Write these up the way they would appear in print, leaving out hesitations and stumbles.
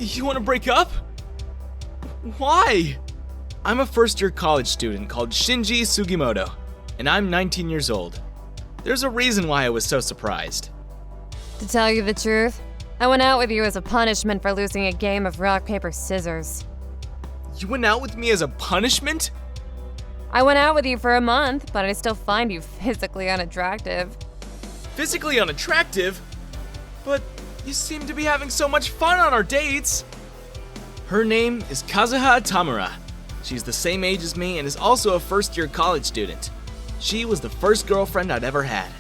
You want to break up? Why? I'm a first-year college student called Shinji Sugimoto, and I'm 19 years old. There's a reason why I was so surprised. To tell you the truth, I went out with you as a punishment for losing a game of rock, paper, scissors. You went out with me as a punishment? I went out with you for a month, but I still find you physically unattractive. Physically unattractive? But you seem to be having so much fun on our dates. Her name is Kazuha Tamura. She's the same age as me and is also a first-year college student. She was the first girlfriend I'd ever had.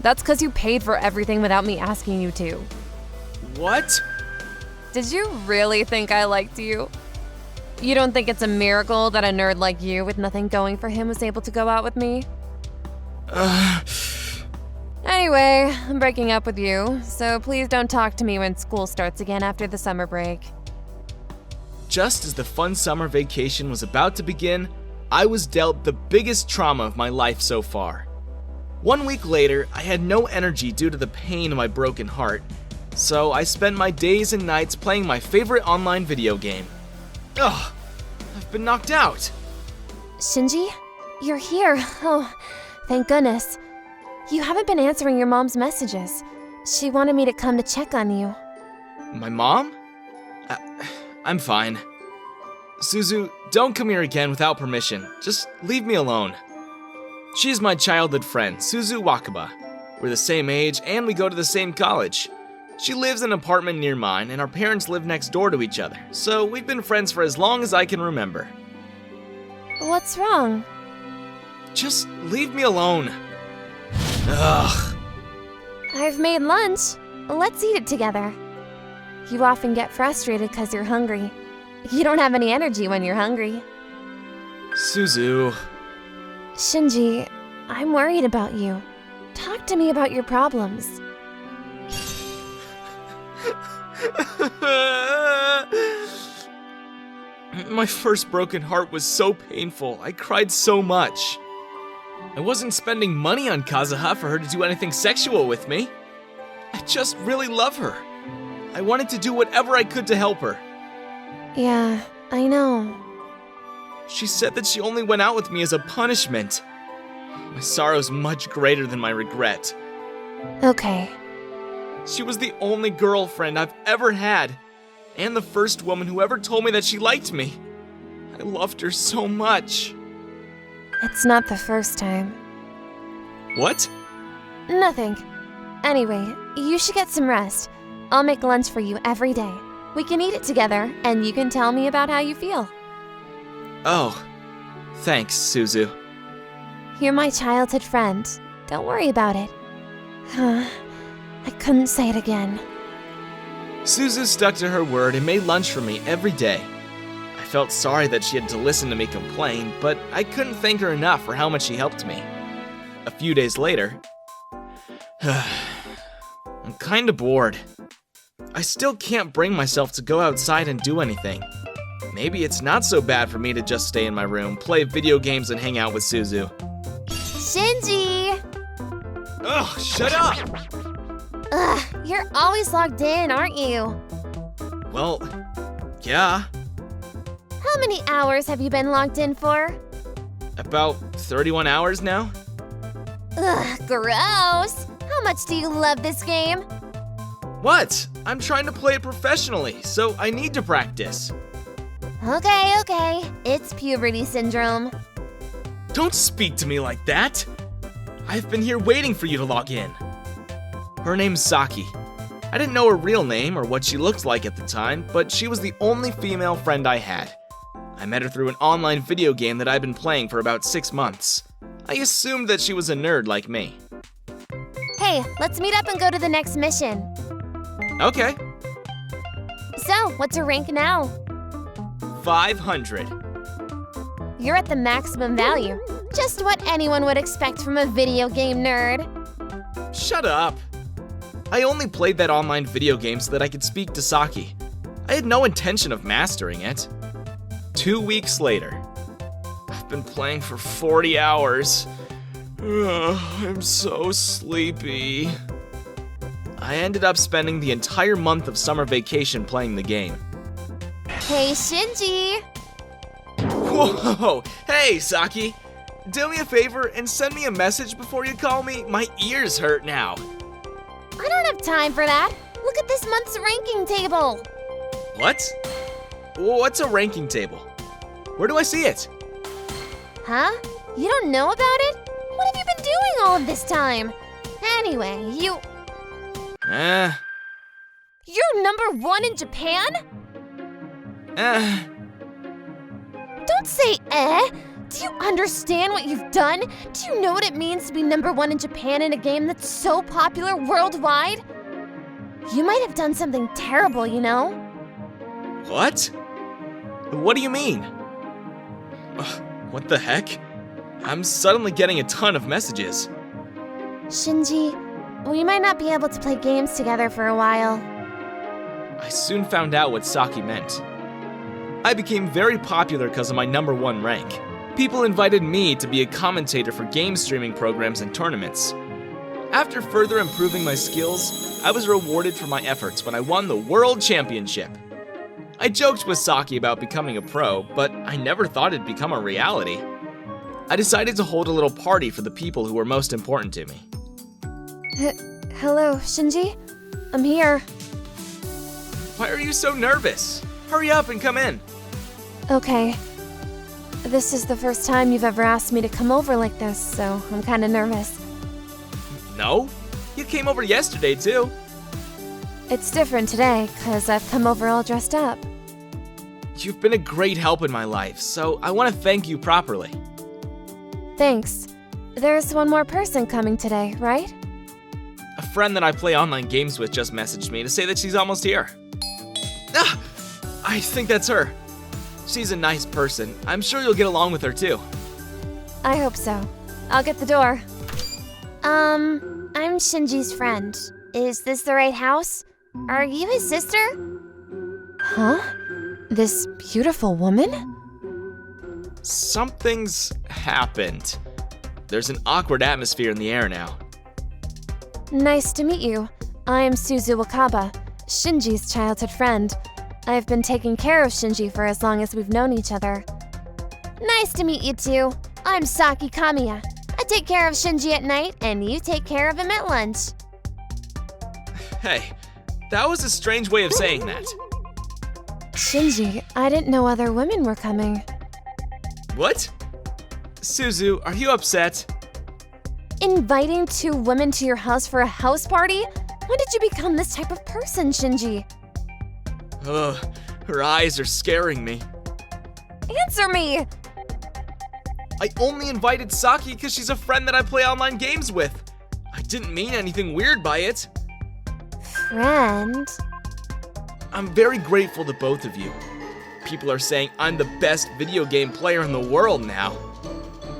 That's because you paid for everything without me asking you to. What? Did you really think I liked you? You don't think it's a miracle that a nerd like you with nothing going for him was able to go out with me? Anyway, I'm breaking up with you, so please don't talk to me when school starts again after the summer break. Just as the fun summer vacation was about to begin, I was dealt the biggest trauma of my life so far. 1 week later, I had no energy due to the pain in my broken heart, so I spent my days and nights playing my favorite online video game. Ugh, I've been knocked out. Shinji, you're here. Oh, thank goodness. You haven't been answering your mom's messages. She wanted me to come to check on you. My mom? I'm fine. Suzu, don't come here again without permission. Just leave me alone. She's my childhood friend, Suzu Wakaba. We're the same age and we go to the same college. She lives in an apartment near mine and our parents live next door to each other, so we've been friends for as long as I can remember. What's wrong? Just leave me alone. Ugh. I've made lunch. Let's eat it together. You often get frustrated because you're hungry. You don't have any energy when you're hungry. Suzu. Shinji, I'm worried about you. Talk to me about your problems. My first broken heart was so painful. I cried so much. I wasn't spending money on Kazuha for her to do anything sexual with me. I just really love her. I wanted to do whatever I could to help her. Yeah, I know. She said that she only went out with me as a punishment. My sorrow's much greater than my regret. Okay. She was the only girlfriend I've ever had, and the first woman who ever told me that she liked me. I loved her so much. It's not the first time. What? Nothing. Anyway, you should get some rest. I'll make lunch for you every day. We can eat it together, and you can tell me about how you feel. Oh, thanks, Suzu. You're my childhood friend. Don't worry about it. I couldn't say it again. Suzu stuck to her word and made lunch for me every day. I felt sorry that she had to listen to me complain, but I couldn't thank her enough for how much she helped me. A few days later, I'm kinda bored. I still can't bring myself to go outside and do anything. Maybe it's not so bad for me to just stay in my room, play video games, and hang out with Suzu. Shinji! Ugh, shut up! Ugh, you're always logged in, aren't you? Well, yeah. How many hours have you been logged in for? About 31 hours now? Ugh, gross! How much do you love this game? What? I'm trying to play it professionally, so I need to practice. Okay. It's puberty syndrome. Don't speak to me like that! I've been here waiting for you to log in. Her name's Saki. I didn't know her real name or what she looked like at the time, but she was the only female friend I had. I met her through an online video game that I'd been playing for about 6 months. I assumed that she was a nerd like me. Hey, let's meet up and go to the next mission. Okay. So, what's your rank now? 500. You're at the maximum value. Just what anyone would expect from a video game nerd. Shut up. I only played that online video game so that I could speak to Saki. I had no intention of mastering it. 2 weeks later. I've been playing for 40 hours. I'm so sleepy. I ended up spending the entire month of summer vacation playing the game. Hey, Shinji! Whoa! Hey, Saki! Do me a favor and send me a message before you call me. My ears hurt now. I don't have time for that. Look at this month's ranking table. What? What's a ranking table? Where do I see it? Huh? You don't know about it? What have you been doing all of this time? Anyway, you're number 1 in Japan? Don't say eh. Do you understand what you've done? Do you know what it means to be number 1 in Japan in a game that's so popular worldwide? You might have done something terrible, you know? What? What do you mean? What the heck? I'm suddenly getting a ton of messages. Shinji, we might not be able to play games together for a while. I soon found out what Saki meant. I became very popular because of my number 1 rank. People invited me to be a commentator for game streaming programs and tournaments. After further improving my skills, I was rewarded for my efforts when I won the World Championship. I joked with Saki about becoming a pro, but I never thought it'd become a reality. I decided to hold a little party for the people who were most important to me. Hello, Shinji? I'm here. Why are you so nervous? Hurry up and come in. Okay. This is the first time you've ever asked me to come over like this, so I'm kinda nervous. No? You came over yesterday too. It's different today, 'cause I've come over all dressed up. You've been a great help in my life, so I want to thank you properly. Thanks. There's one more person coming today, right? A friend that I play online games with just messaged me to say that she's almost here. Ah! I think that's her. She's a nice person. I'm sure you'll get along with her too. I hope so. I'll get the door. I'm Shinji's friend. Is this the right house? Are you his sister? Huh? This beautiful woman? Something's happened. There's an awkward atmosphere in the air now. Nice to meet you. I am Suzu Wakaba, Shinji's childhood friend. I've been taking care of Shinji for as long as we've known each other. Nice to meet you too. I'm Saki Kamiya. I take care of Shinji at night, and you take care of him at lunch. Hey, that was a strange way of saying that. Shinji, I didn't know other women were coming. What? Suzu, are you upset? Inviting 2 women to your house for a house party? When did you become this type of person, Shinji? Ugh, her eyes are scaring me. Answer me! I only invited Saki because she's a friend that I play online games with. I didn't mean anything weird by it. Friend? I'm very grateful to both of you. People are saying I'm the best video game player in the world now.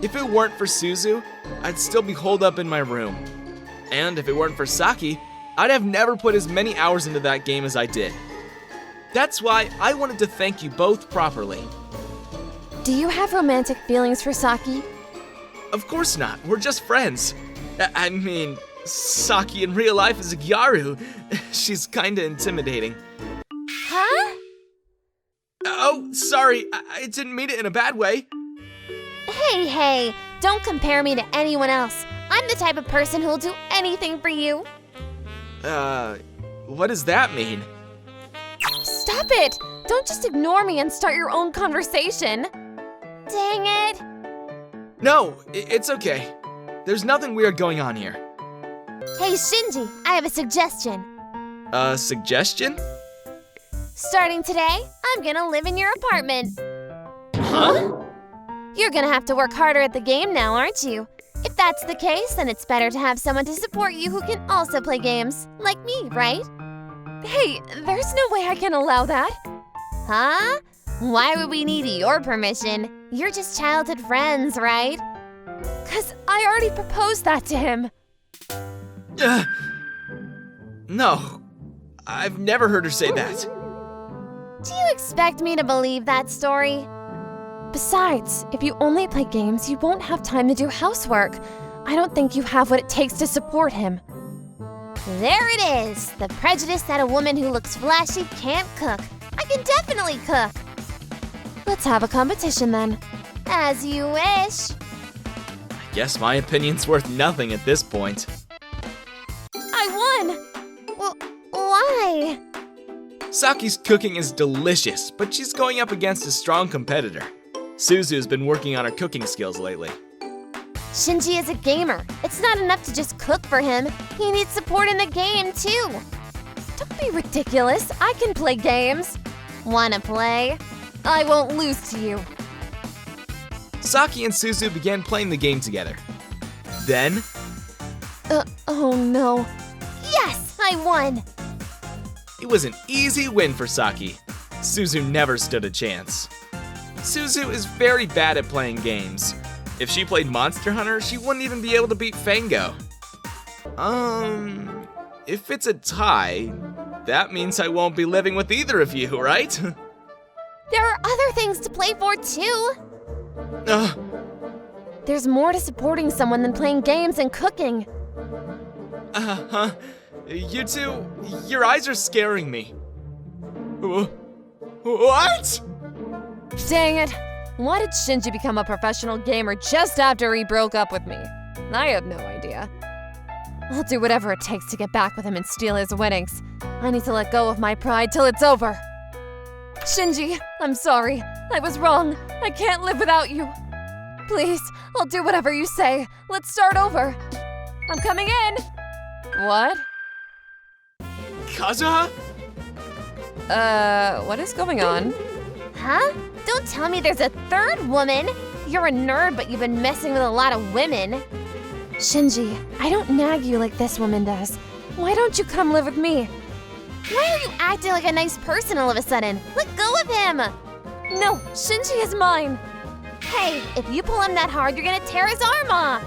If it weren't for Suzu, I'd still be holed up in my room. And if it weren't for Saki, I'd have never put as many hours into that game as I did. That's why I wanted to thank you both properly. Do you have romantic feelings for Saki? Of course not, we're just friends. I mean, Saki in real life is a gyaru. She's kinda intimidating. Huh? Oh, sorry, I didn't mean it in a bad way. Hey, don't compare me to anyone else. I'm the type of person who'll do anything for you. What does that mean? Stop it! Don't just ignore me and start your own conversation. Dang it! No, it's okay. There's nothing weird going on here. Hey, Shinji, I have a suggestion. A suggestion? Starting today, I'm gonna live in your apartment. Huh? You're gonna have to work harder at the game now, aren't you? If that's the case, then it's better to have someone to support you who can also play games, like me, right? Hey, there's no way I can allow that. Huh? Why would we need your permission? You're just childhood friends, right? 'Cause I already proposed that to him. No, I've never heard her say that. Do you expect me to believe that story? Besides, if you only play games, you won't have time to do housework. I don't think you have what it takes to support him. There it is! The prejudice that a woman who looks flashy can't cook. I can definitely cook! Let's have a competition then. As you wish. Guess my opinion's worth nothing at this point. I won! Well, why? Saki's cooking is delicious, but she's going up against a strong competitor. Suzu's been working on her cooking skills lately. Shinji is a gamer. It's not enough to just cook for him. He needs support in the game, too. Don't be ridiculous. I can play games. Wanna play? I won't lose to you. Saki and Suzu began playing the game together. Then, Oh no. Yes, I won! it was an easy win for Saki. Suzu never stood a chance. Suzu is very bad at playing games. If she played Monster Hunter, she wouldn't even be able to beat Fango. If it's a tie, that means I won't be living with either of you, right? There are other things to play for, too. There's more to supporting someone than playing games and cooking. You two, your eyes are scaring me. What? Dang it. Why did Shinji become a professional gamer just after he broke up with me? I have no idea. I'll do whatever it takes to get back with him and steal his winnings. I need to let go of my pride till it's over. Shinji, I'm sorry. I was wrong. I can't live without you. Please, I'll do whatever you say. Let's start over. I'm coming in. What? Kazuha? What is going on? Huh? Don't tell me there's a third woman. You're a nerd, but you've been messing with a lot of women. Shinji, I don't nag you like this woman does. Why don't you come live with me? Why are you acting like a nice person all of a sudden? Let go of him! No, Shinji is mine. Hey, if you pull him that hard, you're gonna tear his arm off.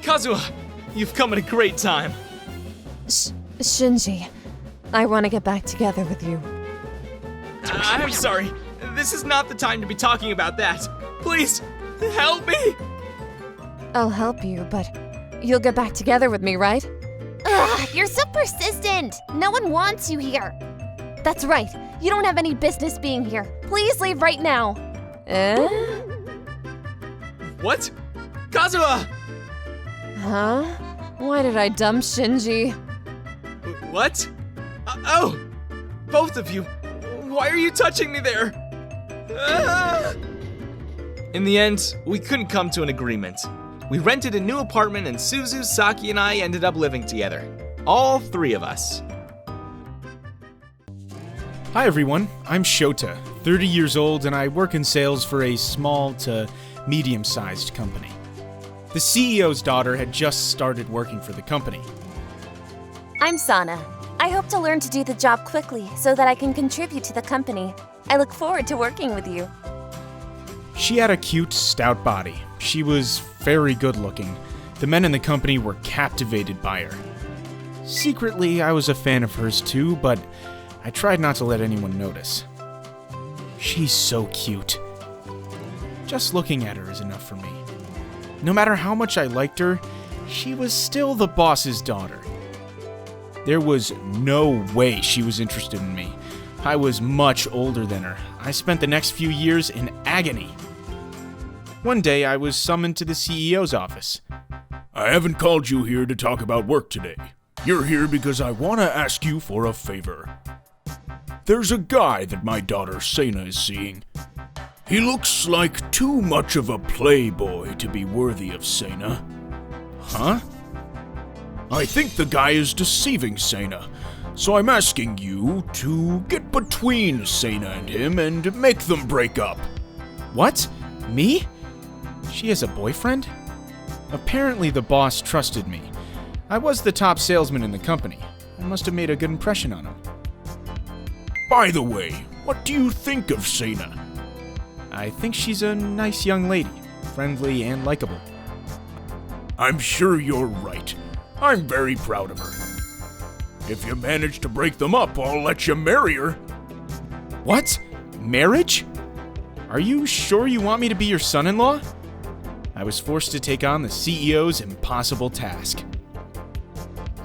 Kazuha, you've come at a great time. Shinji, I want to get back together with you. I'm sorry. This is not the time to be talking about that. Please, help me! I'll help you, but you'll get back together with me, right? Ugh, you're so persistent. No one wants you here. That's right. You don't have any business being here. Please leave right now. What? Kazuha! Huh? Why did I dump Shinji? What? Oh! Both of you! Why are you touching me there? Ah! In the end, we couldn't come to an agreement. We rented a new apartment and Suzu, Saki, and I ended up living together. All three of us. Hi everyone, I'm Shota, 30 years old, and I work in sales for a small to medium-sized company. The CEO's daughter had just started working for the company. I'm Sana. I hope to learn to do the job quickly so that I can contribute to the company. I look forward to working with you. She had a cute, stout body. She was very good-looking. The men in the company were captivated by her. Secretly, I was a fan of hers too, but I tried not to let anyone notice. She's so cute. Just looking at her is enough for me. No matter how much I liked her, she was still the boss's daughter. There was no way she was interested in me. I was much older than her. I spent the next few years in agony. One day, I was summoned to the CEO's office. I haven't called you here to talk about work today. You're here because I want to ask you for a favor. There's a guy that my daughter Sana is seeing. He looks like too much of a playboy to be worthy of Sana. Huh? I think the guy is deceiving Sana, so I'm asking you to get between Sana and him and make them break up. What? Me? She has a boyfriend? Apparently the boss trusted me. I was the top salesman in the company. I must have made a good impression on him. By the way, what do you think of Sana? I think she's a nice young lady, friendly and likable. I'm sure you're right. I'm very proud of her. If you manage to break them up, I'll let you marry her. What? Marriage? Are you sure you want me to be your son-in-law? I was forced to take on the CEO's impossible task.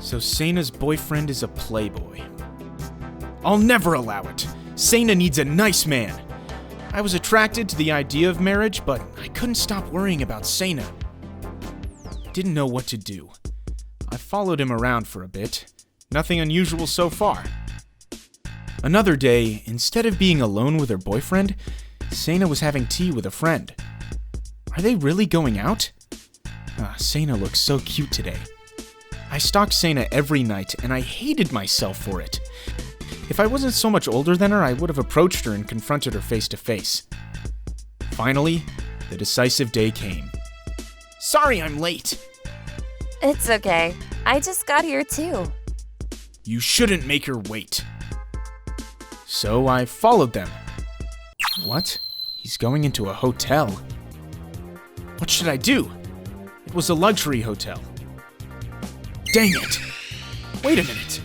So Seina's boyfriend is a playboy. I'll never allow it. Seina needs a nice man. I was attracted to the idea of marriage, but I couldn't stop worrying about Seina. Didn't know what to do. I followed him around for a bit. Nothing unusual so far. Another day, instead of being alone with her boyfriend, Seina was having tea with a friend. Are they really going out? Seina looks so cute today. I stalked Seina every night, and I hated myself for it. If I wasn't so much older than her, I would have approached her and confronted her face to face. Finally, the decisive day came. Sorry I'm late. It's okay. I just got here too. You shouldn't make her wait. So I followed them. What? He's going into a hotel. What should I do? It was a luxury hotel. Dang it! Wait a minute.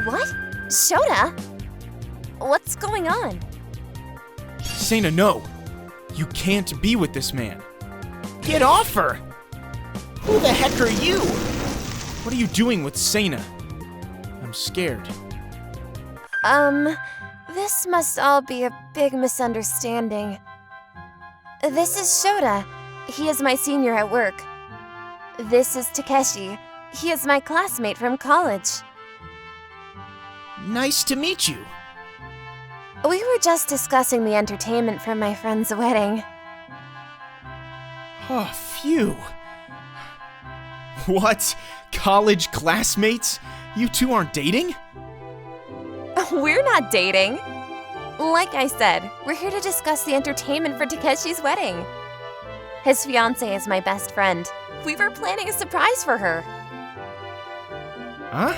What? Shota? What's going on? Seina, no. You can't be with this man. Get off her! Who the heck are you? What are you doing with Seina? I'm scared. This must all be a big misunderstanding. This is Shota. He is my senior at work. This is Takeshi. He is my classmate from college. Nice to meet you. We were just discussing the entertainment for my friend's wedding. Oh, phew. What? College classmates? You two aren't dating? We're not dating. Like I said, we're here to discuss the entertainment for Takeshi's wedding. His fiancée is my best friend. We were planning a surprise for her. Huh?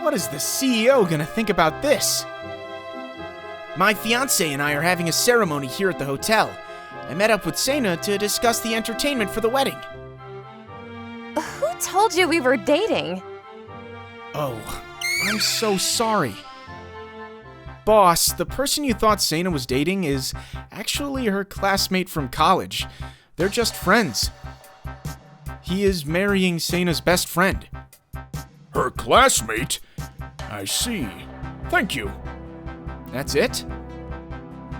What is the CEO gonna think about this? My fiancé and I are having a ceremony here at the hotel. I met up with Seina to discuss the entertainment for the wedding. Who told you we were dating? Oh, I'm so sorry. Boss, the person you thought Seina was dating is actually her classmate from college. They're just friends. He is marrying Seina's best friend. Her classmate? I see. Thank you. That's it?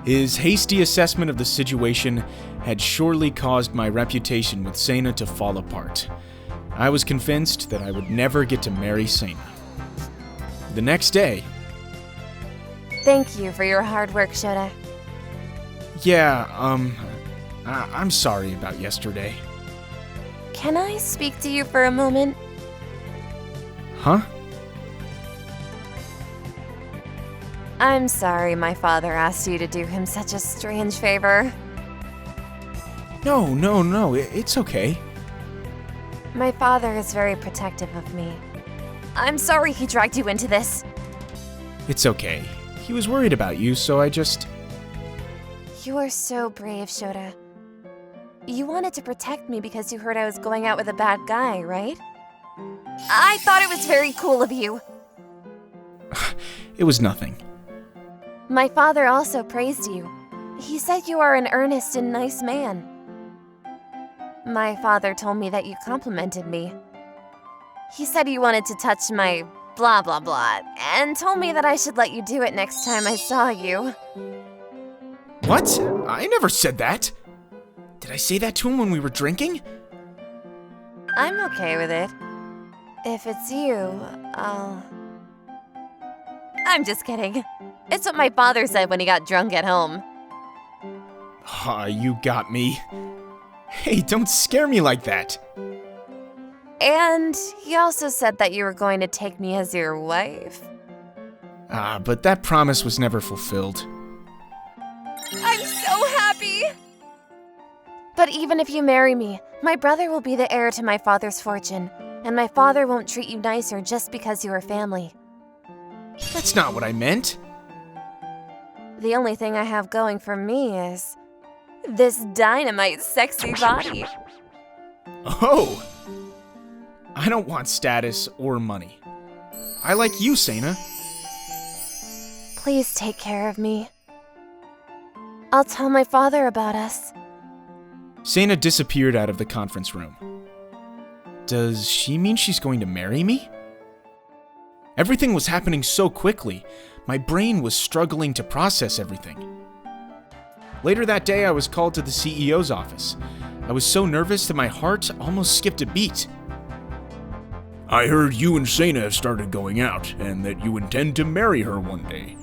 His hasty assessment of the situation had surely caused my reputation with Seina to fall apart. I was convinced that I would never get to marry Seina. The next day... Thank you for your hard work, Shota. Yeah, I'm sorry about yesterday. Can I speak to you for a moment? Huh? I'm sorry my father asked you to do him such a strange favor. No, it's okay. My father is very protective of me. I'm sorry he dragged you into this. It's okay. He was worried about you, so I just... You are so brave, Shota. You wanted to protect me because you heard I was going out with a bad guy, right? I thought it was very cool of you. It was nothing. My father also praised you. He said you are an earnest and nice man. My father told me that you complimented me. He said you wanted to touch my blah blah blah, and told me that I should let you do it next time I saw you. What? I never said that. Did I say that to him when we were drinking? I'm okay with it. If it's you, I'm just kidding. It's what my father said when he got drunk at home. Ah, you got me. Hey, don't scare me like that. And he also said that you were going to take me as your wife. But that promise was never fulfilled. I'm so happy! But even if you marry me, my brother will be the heir to my father's fortune, and my father won't treat you nicer just because you are family. That's not what I meant. The only thing I have going for me is this dynamite sexy body. Oh! I don't want status or money. I like you, Seina. Please take care of me. I'll tell my father about us. Seina disappeared out of the conference room. Does she mean she's going to marry me? Everything was happening so quickly, my brain was struggling to process everything. Later that day, I was called to the CEO's office. I was so nervous that my heart almost skipped a beat. I heard you and Sena have started going out, and that you intend to marry her one day.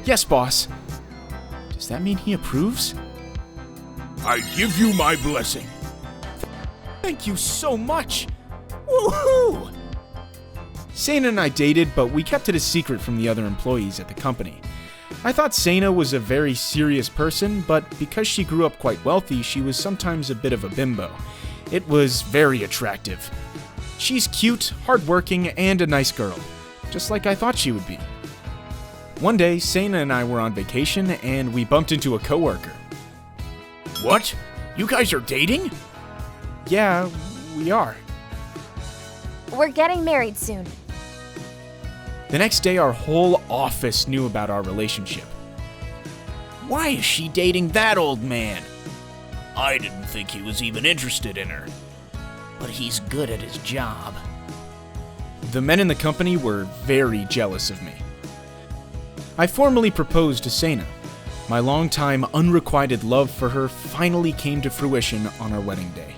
Yes, boss. Does that mean he approves? I give you my blessing. Thank you so much! Woohoo! Sena and I dated, but we kept it a secret from the other employees at the company. I thought Sena was a very serious person, but because she grew up quite wealthy, she was sometimes a bit of a bimbo. It was very attractive. She's cute, hardworking, and a nice girl, just like I thought she would be. One day, Sena and I were on vacation, and we bumped into a coworker. What? You guys are dating? Yeah, we are. We're getting married soon. The next day, our whole office knew about our relationship. Why is she dating that old man? I didn't think he was even interested in her. But he's good at his job. The men in the company were very jealous of me. I formally proposed to Sena. My longtime unrequited love for her finally came to fruition on our wedding day.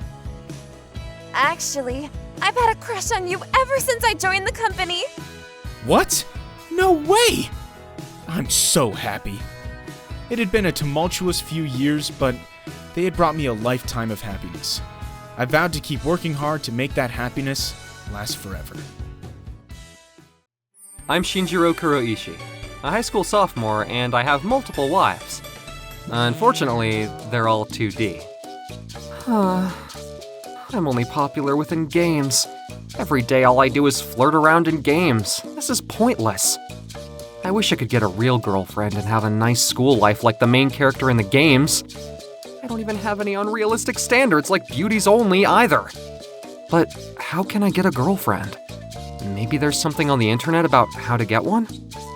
Actually, I've had a crush on you ever since I joined the company. What? No way! I'm so happy. It had been a tumultuous few years, but they had brought me a lifetime of happiness. I vowed to keep working hard to make that happiness last forever. I'm Shinjiro Kuroishi, a high school sophomore, and I have multiple wives. Unfortunately, they're all 2D. I'm only popular within games. Every day all I do is flirt around in games. This is pointless. I wish I could get a real girlfriend and have a nice school life like the main character in the games. I don't even have any unrealistic standards like beauties only either. But how can I get a girlfriend? Maybe there's something on the internet about how to get one?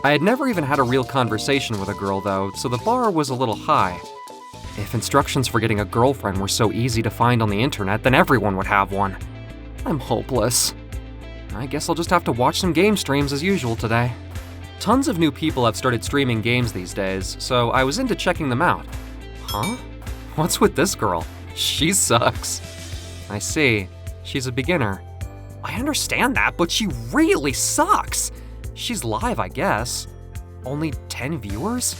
I had never even had a real conversation with a girl though, so the bar was a little high. If instructions for getting a girlfriend were so easy to find on the internet, then everyone would have one. I'm hopeless. I guess I'll just have to watch some game streams as usual today. Tons of new people have started streaming games these days, so I was into checking them out. Huh? What's with this girl? She sucks. I see. She's a beginner. I understand that, but she really sucks. She's live, I guess. Only 10 viewers?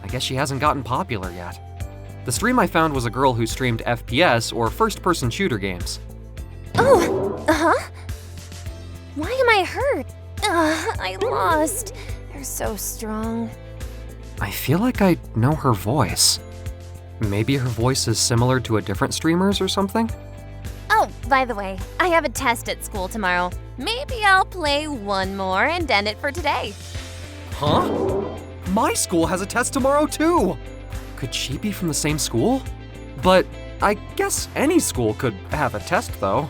I guess she hasn't gotten popular yet. The stream I found was a girl who streamed FPS or first-person shooter games. Oh, Why am I hurt? I lost. They're so strong. I feel like I know her voice. Maybe her voice is similar to a different streamer's or something? Oh, by the way, I have a test at school tomorrow. Maybe I'll play one more and end it for today. Huh? My school has a test tomorrow too! Could she be from the same school? But I guess any school could have a test though.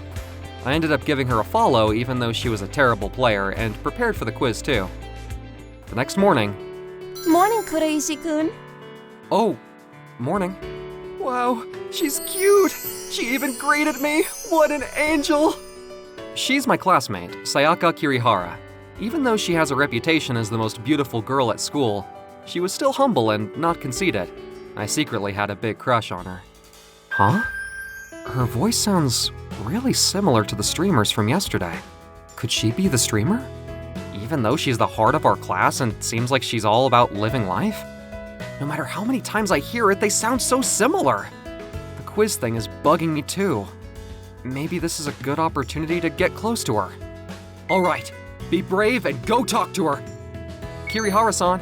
I ended up giving her a follow even though she was a terrible player and prepared for the quiz too. The next morning... Morning, Kuroishi-kun. Oh, morning. Wow, she's cute! She even greeted me! What an angel! She's my classmate, Sayaka Kirihara. Even though she has a reputation as the most beautiful girl at school, she was still humble and not conceited. I secretly had a big crush on her. Huh? Her voice sounds really similar to the streamers from yesterday. Could she be the streamer? Even though she's the heart of our class and seems like she's all about living life? No matter how many times I hear it, they sound so similar. The quiz thing is bugging me too. Maybe this is a good opportunity to get close to her. All right, be brave and go talk to her. Kirihara-san,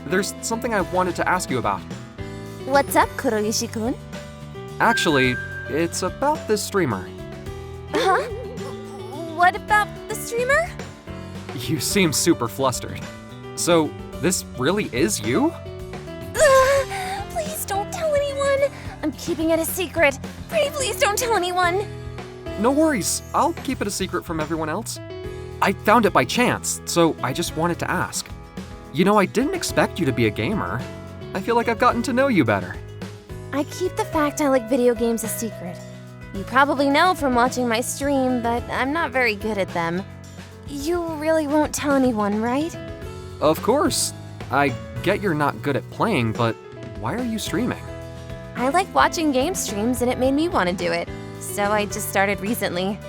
there's something I wanted to ask you about. What's up, Kuroishi-kun? Actually, it's about this streamer. Huh? What about the streamer? You seem super flustered. So, this really is you? Please don't tell anyone. I'm keeping it a secret. Pretty please don't tell anyone. No worries, I'll keep it a secret from everyone else. I found it by chance, so I just wanted to ask. You know, I didn't expect you to be a gamer. I feel like I've gotten to know you better. I keep the fact I like video games a secret. You probably know from watching my stream, but I'm not very good at them. You really won't tell anyone, right? Of course. I get you're not good at playing, but why are you streaming? I like watching game streams and it made me want to do it, so I just started recently.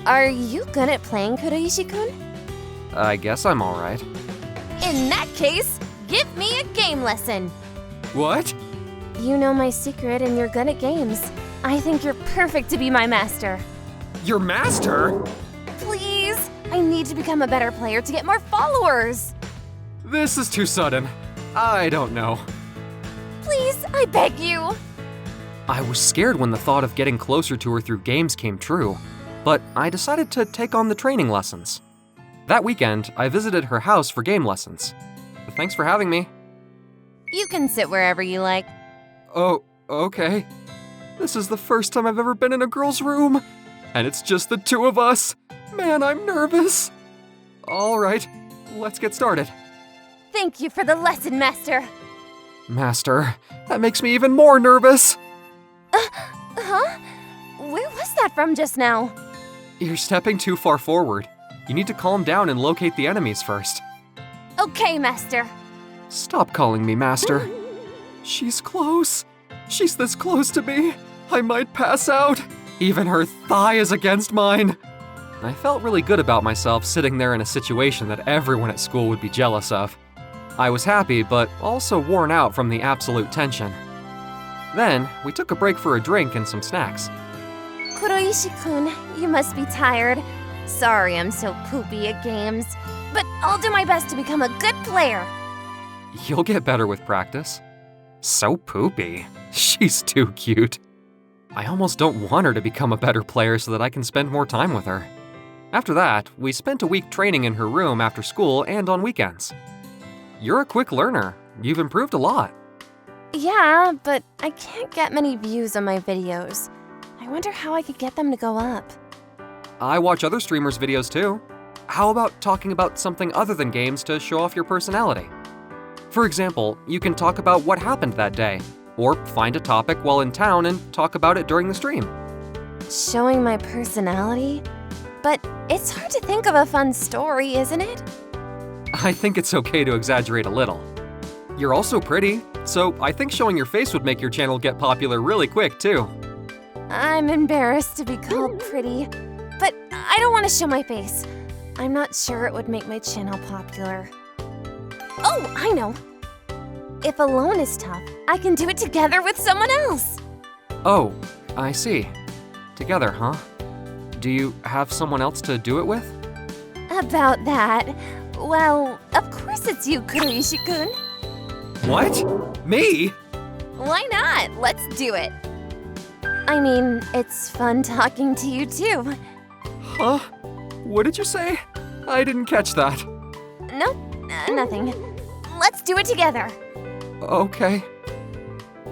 Are you good at playing, Kuroishi-kun? I guess I'm alright. In that case, give me a game lesson! What? You know my secret and you're good at games. I think you're perfect to be my master. Your master? Please, I need to become a better player to get more followers. This is too sudden. I don't know. Please, I beg you. I was scared when the thought of getting closer to her through games came true, but I decided to take on the training lessons. That weekend, I visited her house for game lessons. Thanks for having me. You can sit wherever you like. Oh, okay. This is the first time I've ever been in a girl's room, and it's just the two of us. Man, I'm nervous. All right, let's get started. Thank you for the lesson, Master. Master, that makes me even more nervous. Huh? Where was that from just now? You're stepping too far forward. You need to calm down and locate the enemies first. Okay, Master. Stop calling me Master. She's close. She's this close to me. I might pass out. Even her thigh is against mine. I felt really good about myself sitting there in a situation that everyone at school would be jealous of. I was happy, but also worn out from the absolute tension. Then, we took a break for a drink and some snacks. Kuroishi-kun, you must be tired. Sorry I'm so poopy at games, but I'll do my best to become a good player. You'll get better with practice. So poopy. She's too cute. I almost don't want her to become a better player so that I can spend more time with her. After that, we spent a week training in her room after school and on weekends. You're a quick learner. You've improved a lot. Yeah, but I can't get many views on my videos. I wonder how I could get them to go up. I watch other streamers' videos too. How about talking about something other than games to show off your personality? For example, you can talk about what happened that day, or find a topic while in town and talk about it during the stream. Showing my personality? But it's hard to think of a fun story, isn't it? I think it's okay to exaggerate a little. You're also pretty, so I think showing your face would make your channel get popular really quick too. I'm embarrassed to be called pretty, but I don't want to show my face. I'm not sure it would make my channel popular. Oh, I know. If alone is tough, I can do it together with someone else. Oh, I see. Together, huh? Do you have someone else to do it with? About that, well, of course it's you, Kuroishi-kun. What? Me? Why not? Let's do it. I mean, it's fun talking to you too. Huh? What did you say? I didn't catch that. Nope, nothing. Let's do it together. Okay.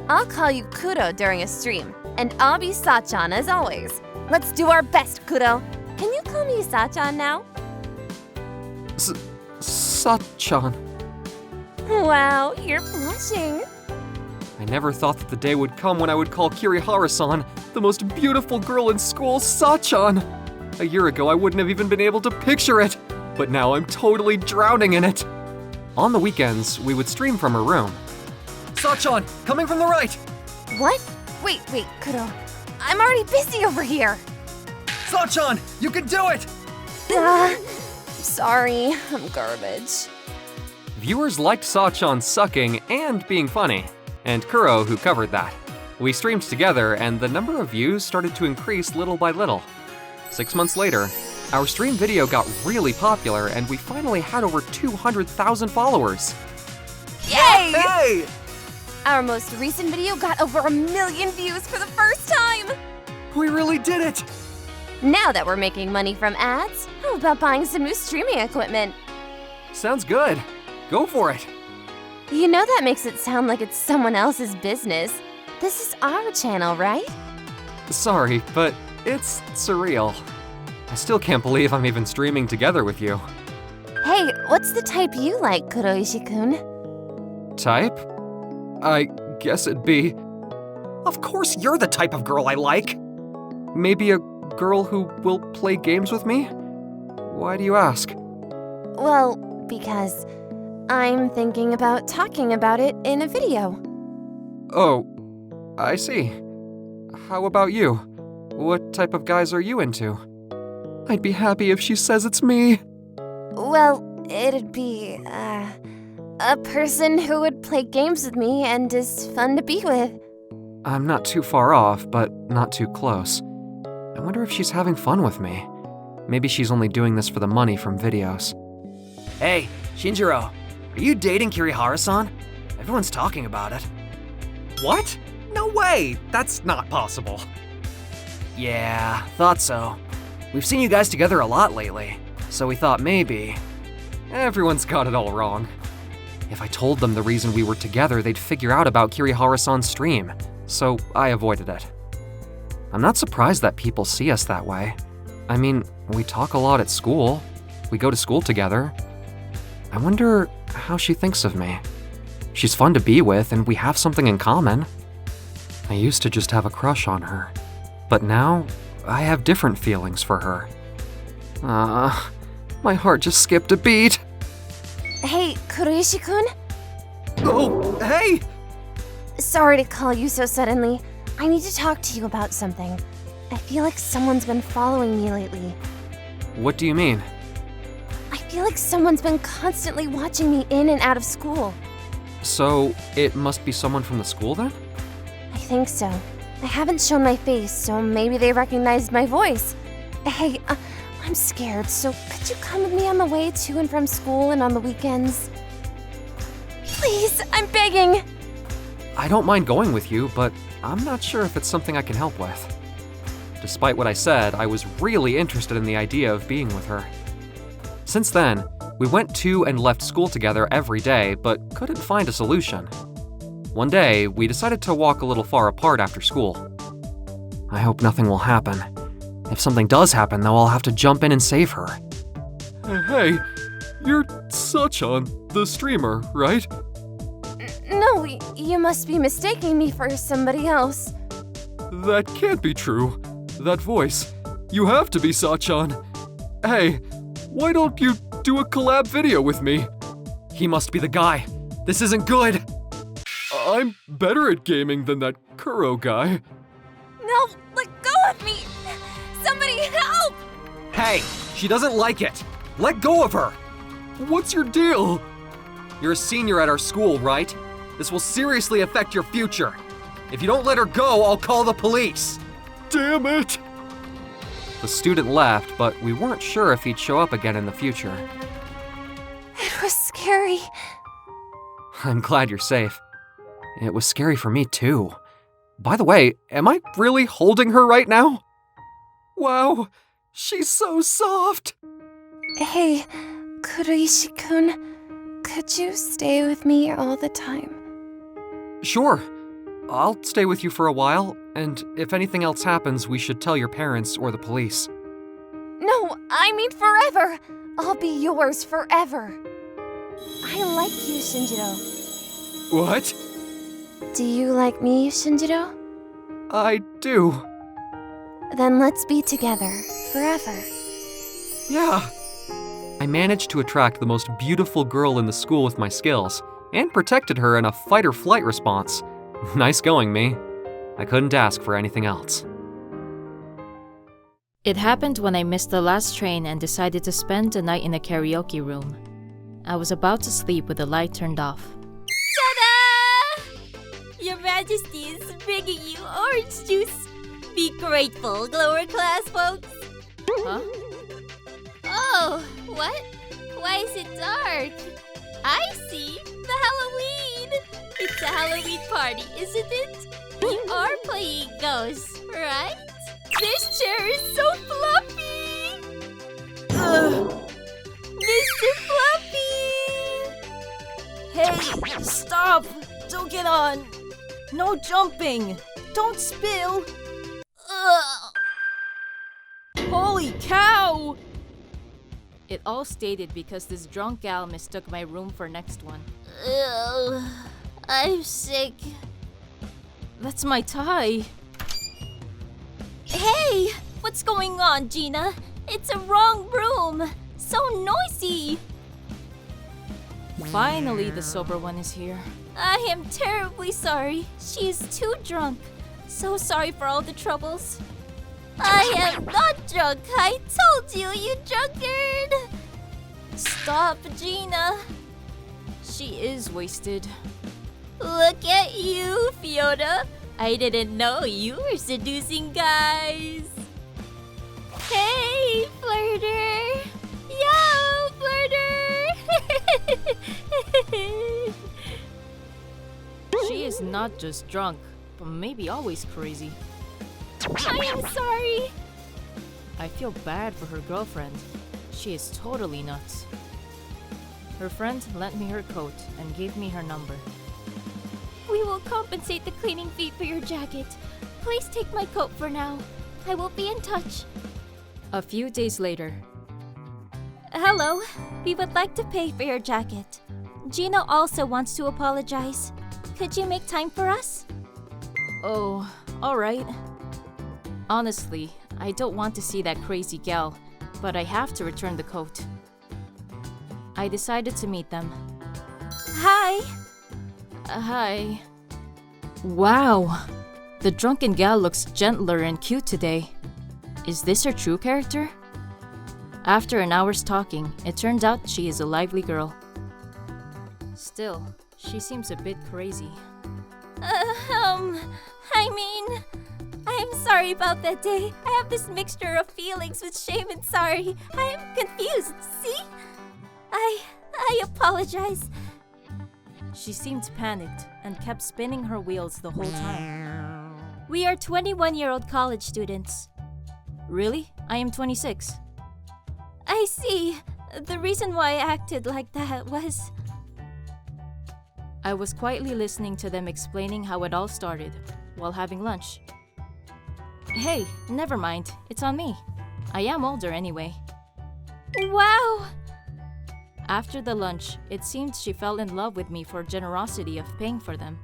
I'll call you Kuro during a stream, and I'll be Sachan as always. Let's do our best, Kuro. Can you call me Sachan now? Sachan. Wow, you're blushing. I never thought that the day would come when I would call Kirihara-san, the most beautiful girl in school, Sachan. A year ago, I wouldn't have even been able to picture it, but now I'm totally drowning in it. On the weekends, we would stream from her room. Sachan, coming from the right! What? Wait, Kuro. I'm already busy over here. Sachan, you can do it! Sorry, I'm garbage. Viewers liked Sachan sucking and being funny, and Kuro who covered that. We streamed together and the number of views started to increase little by little. 6 months later, our stream video got really popular and we finally had over 200,000 followers. Yay! Hey! Our most recent video got over 1 million views for the first time! We really did it! Now that we're making money from ads, how about buying some new streaming equipment? Sounds good. Go for it. You know that makes it sound like it's someone else's business. This is our channel, right? Sorry, but it's surreal. I still can't believe I'm even streaming together with you. Hey, what's the type you like, Kuroishi-kun? Type? I guess it'd be... Of course you're the type of girl I like! Maybe a girl who will play games with me? Why do you ask? Well, because I'm thinking about talking about it in a video. Oh, I see. How about you? What type of guys are you into? I'd be happy if she says it's me. Well, it'd be, a person who would play games with me and is fun to be with. I'm not too far off, but not too close. I wonder if she's having fun with me. Maybe she's only doing this for the money from videos. Hey, Shinjiro, are you dating Kirihara-san? Everyone's talking about it. What? No way! That's not possible. Yeah, thought so. We've seen you guys together a lot lately, so we thought maybe. Everyone's got it all wrong. If I told them the reason we were together, they'd figure out about Kirihara-san's stream, so I avoided it. I'm not surprised that people see us that way. I mean, we talk a lot at school. We go to school together. I wonder how she thinks of me. She's fun to be with, and we have something in common. I used to just have a crush on her, but now I have different feelings for her. My heart just skipped a beat. Hey, Kureishi-kun? Oh, hey! Sorry to call you so suddenly. I need to talk to you about something. I feel like someone's been following me lately. What do you mean? I feel like someone's been constantly watching me in and out of school. So, it must be someone from the school then? I think so. I haven't shown my face, so maybe they recognized my voice. Hey, I'm scared, so could you come with me on the way to and from school and on the weekends? Please, I'm begging! I don't mind going with you, but I'm not sure if it's something I can help with. Despite what I said, I was really interested in the idea of being with her. Since then, we went to and left school together every day, but couldn't find a solution. One day, we decided to walk a little far apart after school. I hope nothing will happen. If something does happen, though, I'll have to jump in and save her. Hey, you're Sachan, the streamer, right? No, you must be mistaking me for somebody else. That can't be true. That voice. You have to be Sachan. Hey, why don't you do a collab video with me? He must be the guy. This isn't good. I'm better at gaming than that Kuro guy. No, let go of me! Somebody help! Hey, she doesn't like it. Let go of her. What's your deal? You're a senior at our school, right? This will seriously affect your future. If you don't let her go, I'll call the police. Damn it! The student left, but we weren't sure if he'd show up again in the future. It was scary. I'm glad you're safe. It was scary for me too. By the way, am I really holding her right now? Wow, she's so soft. Hey, Kureishi-kun, could you stay with me all the time? Sure. I'll stay with you for a while, and if anything else happens, we should tell your parents or the police. No, I mean forever. I'll be yours forever. I like you, Shinjiro. What? Do you like me, Shinjiro? I do. Then let's be together forever. Yeah. I managed to attract the most beautiful girl in the school with my skills, and protected her in a fight-or-flight response. Nice going, me. I couldn't ask for anything else. It happened when I missed the last train and decided to spend the night in a karaoke room. I was about to sleep with the light turned off. Ta-da! Your Majesty is bringing you orange juice. Be grateful, lower class folks. Huh? Oh, what? Why is it dark? I see! The Halloween! It's a Halloween party, isn't it? You are playing ghosts, right? This chair is so fluffy! Ugh. Mr. Fluffy! Hey, stop! Don't get on! No jumping! Don't spill! Ugh. Holy cow! It all stated because this drunk gal mistook my room for next one. Ugh. I'm sick. That's my tie. Hey! What's going on, Gina? It's a wrong room! So noisy! Finally, the sober one is here. I am terribly sorry. She is too drunk. So sorry for all the troubles. I am not drunk. I told you, you drunkard! Stop, Gina. She is wasted. Look at you, Fiona. I didn't know you were seducing guys. Hey, flirter. Yo, flirter. She is not just drunk, but maybe always crazy. I am sorry. I feel bad for her girlfriend. She is totally nuts. Her friend lent me her coat and gave me her number. We will compensate the cleaning fee for your jacket. Please take my coat for now. I will be in touch. A few days later. Hello. We would like to pay for your jacket. Gina also wants to apologize. Could you make time for us? Oh, alright. Honestly, I don't want to see that crazy gal, but I have to return the coat. I decided to meet them. Hi. Hi. Wow! The drunken gal looks gentler and cute today. Is this her true character? After an hour's talking, it turns out she is a lively girl. Still, she seems a bit crazy. I'm sorry about that day. I have this mixture of feelings with shame and sorry. I am confused, see? I apologize. She seemed panicked and kept spinning her wheels the whole time. We are 21-year-old college students. Really? I am 26. I see. The reason why I acted like that was... I was quietly listening to them explaining how it all started while having lunch. Hey, never mind. It's on me. I am older anyway. Wow! After the lunch, it seemed she fell in love with me for generosity of paying for them.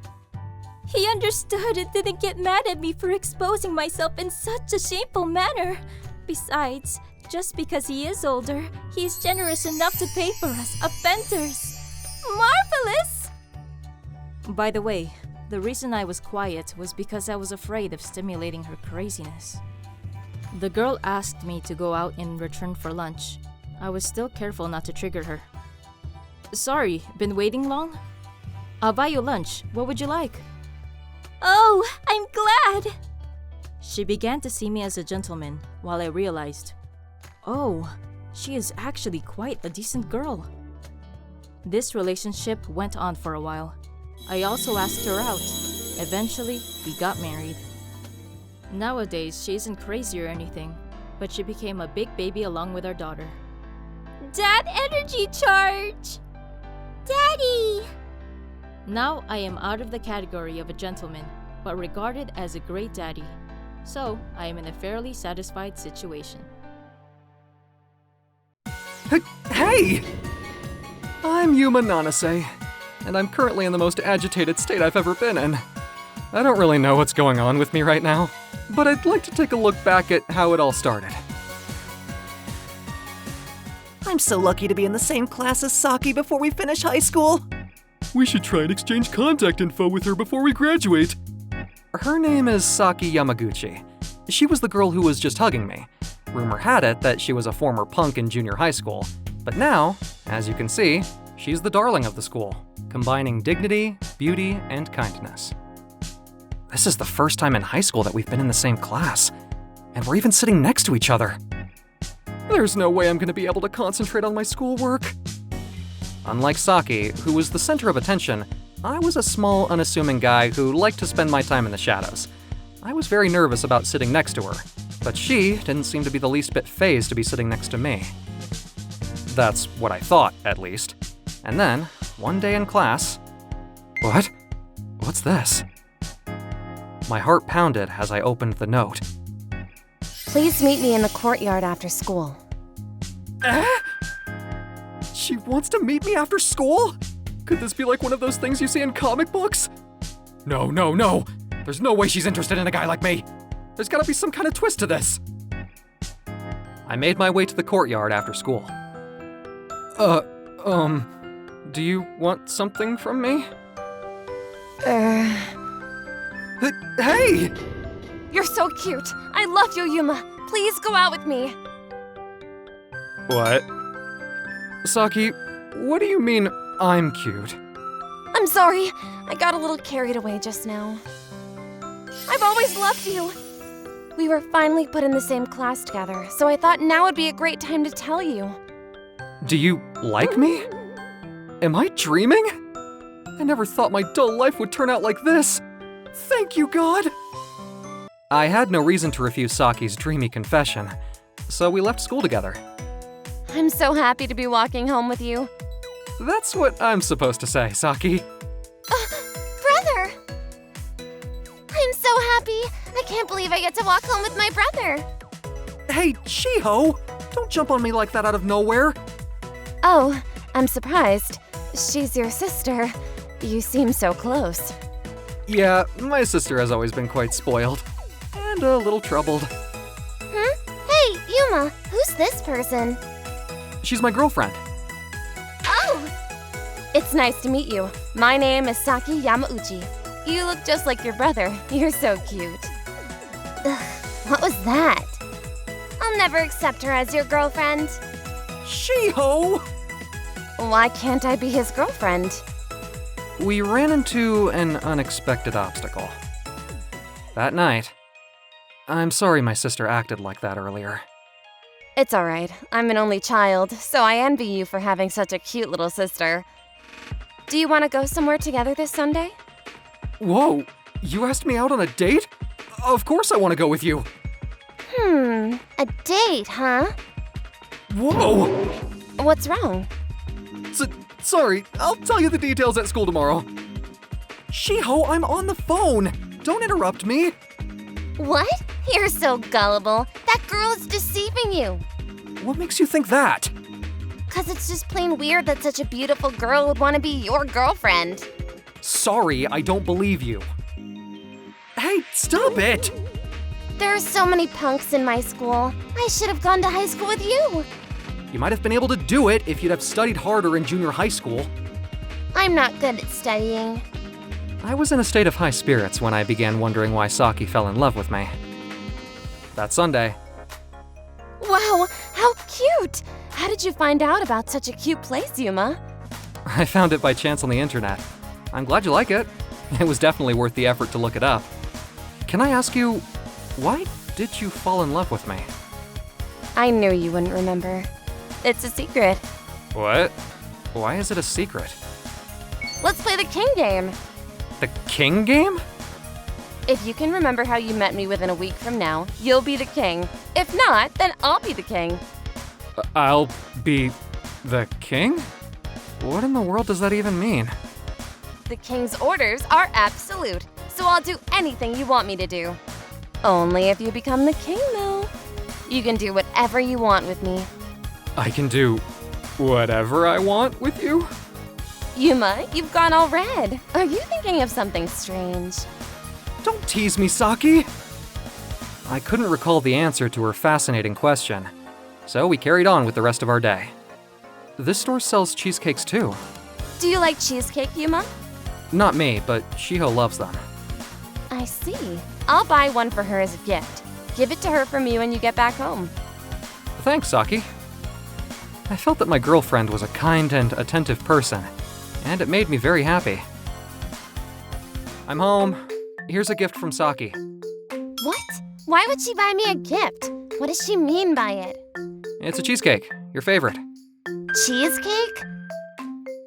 He understood and didn't get mad at me for exposing myself in such a shameful manner. Besides, just because he is older, he is generous enough to pay for us, offenders. Marvelous! By the way, the reason I was quiet was because I was afraid of stimulating her craziness. The girl asked me to go out in return for lunch. I was still careful not to trigger her. Sorry, been waiting long? I'll buy you lunch. What would you like? Oh, I'm glad! She began to see me as a gentleman, while I realized, oh, she is actually quite a decent girl. This relationship went on for a while. I also asked her out. Eventually, we got married. Nowadays, she isn't crazy or anything, but she became a big baby along with our daughter. Dad energy charge! Daddy! Now I am out of the category of a gentleman, but regarded as a great daddy. So, I am in a fairly satisfied situation. Hey! I'm Yuma Nanase, and I'm currently in the most agitated state I've ever been in. I don't really know what's going on with me right now, but I'd like to take a look back at how it all started. I'm so lucky to be in the same class as Saki before we finish high school. We should try and exchange contact info with her before we graduate. Her name is Saki Yamaguchi. She was the girl who was just hugging me. Rumor had it that she was a former punk in junior high school, but now, as you can see, she's the darling of the school, combining dignity, beauty, and kindness. This is the first time in high school that we've been in the same class, and we're even sitting next to each other. There's no way I'm gonna be able to concentrate on my schoolwork. Unlike Saki, who was the center of attention, I was a small, unassuming guy who liked to spend my time in the shadows. I was very nervous about sitting next to her, but she didn't seem to be the least bit fazed to be sitting next to me. That's what I thought, at least. And then, one day in class... What? What's this? My heart pounded as I opened the note. Please meet me in the courtyard after school. She wants to meet me after school? Could this be like one of those things you see in comic books? No. There's no way she's interested in a guy like me. There's gotta be some kind of twist to this. I made my way to the courtyard after school. Do you want something from me? Hey! You're so cute. I love you, Yuma. Please go out with me. What? Saki, what do you mean I'm cute? I'm sorry. I got a little carried away just now. I've always loved you. We were finally put in the same class together, so I thought now would be a great time to tell you. Do you like me? Am I dreaming? I never thought my dull life would turn out like this. Thank you, God! I had no reason to refuse Saki's dreamy confession, so we left school together. I'm so happy to be walking home with you. That's what I'm supposed to say, Saki. Brother! I'm so happy. I can't believe I get to walk home with my brother. Hey, Shiho! Don't jump on me like that out of nowhere. Oh, I'm surprised. She's your sister. You seem so close. Yeah, my sister has always been quite spoiled. And a little troubled. Hey, Yuma, who's this person? She's my girlfriend. Oh! It's nice to meet you. My name is Saki Yamauchi. You look just like your brother. You're so cute. Ugh, what was that? I'll never accept her as your girlfriend. Shiho! Why can't I be his girlfriend? We ran into an unexpected obstacle. That night. I'm sorry my sister acted like that earlier. It's alright. I'm an only child, so I envy you for having such a cute little sister. Do you want to go somewhere together this Sunday? Whoa! You asked me out on a date? Of course I want to go with you. A date, huh? Whoa! What's wrong? Sorry, I'll tell you the details at school tomorrow. Shiho, I'm on the phone! Don't interrupt me! What? You're so gullible. That girl is deceiving you. What makes you think that? 'Cause it's just plain weird that such a beautiful girl would want to be your girlfriend. Sorry, I don't believe you. Hey, stop it! There are so many punks in my school. I should have gone to high school with you. You might have been able to do it if you'd have studied harder in junior high school. I'm not good at studying. I was in a state of high spirits when I began wondering why Saki fell in love with me. That Sunday. Wow, how cute! How did you find out about such a cute place, Yuma? I found it by chance on the internet. I'm glad you like it. It was definitely worth the effort to look it up. Can I ask you, why did you fall in love with me? I knew you wouldn't remember. It's a secret. What? Why is it a secret? Let's play the king game. The king game? If you can remember how you met me within a week from now, you'll be the king. If not, then I'll be the king. I'll be the king? What in the world does that even mean? The king's orders are absolute, so I'll do anything you want me to do. Only if you become the king, though. You can do whatever you want with me. I can do whatever I want with you? Yuma, you've gone all red. Are you thinking of something strange? Don't tease me, Saki! I couldn't recall the answer to her fascinating question, so we carried on with the rest of our day. This store sells cheesecakes too. Do you like cheesecake, Yuma? Not me, but Shiho loves them. I see. I'll buy one for her as a gift. Give it to her from you when you get back home. Thanks, Saki. I felt that my girlfriend was a kind and attentive person, and it made me very happy. I'm home. Here's a gift from Saki. What? Why would she buy me a gift? What does she mean by it? It's a cheesecake, your favorite. Cheesecake?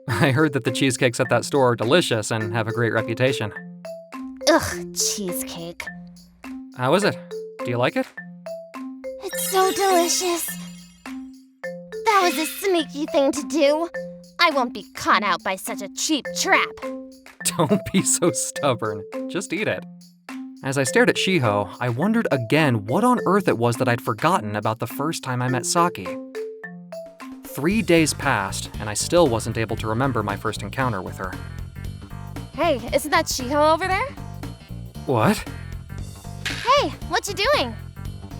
I heard that the cheesecakes at that store are delicious and have a great reputation. Ugh, cheesecake. How is it? Do you like it? It's so delicious. That was a sneaky thing to do. I won't be caught out by such a cheap trap. Don't be so stubborn. Just eat it. As I stared at Shiho, I wondered again what on earth it was that I'd forgotten about the first time I met Saki. 3 days passed, and I still wasn't able to remember my first encounter with her. Hey, isn't that Shiho over there? What? Hey, what you doing?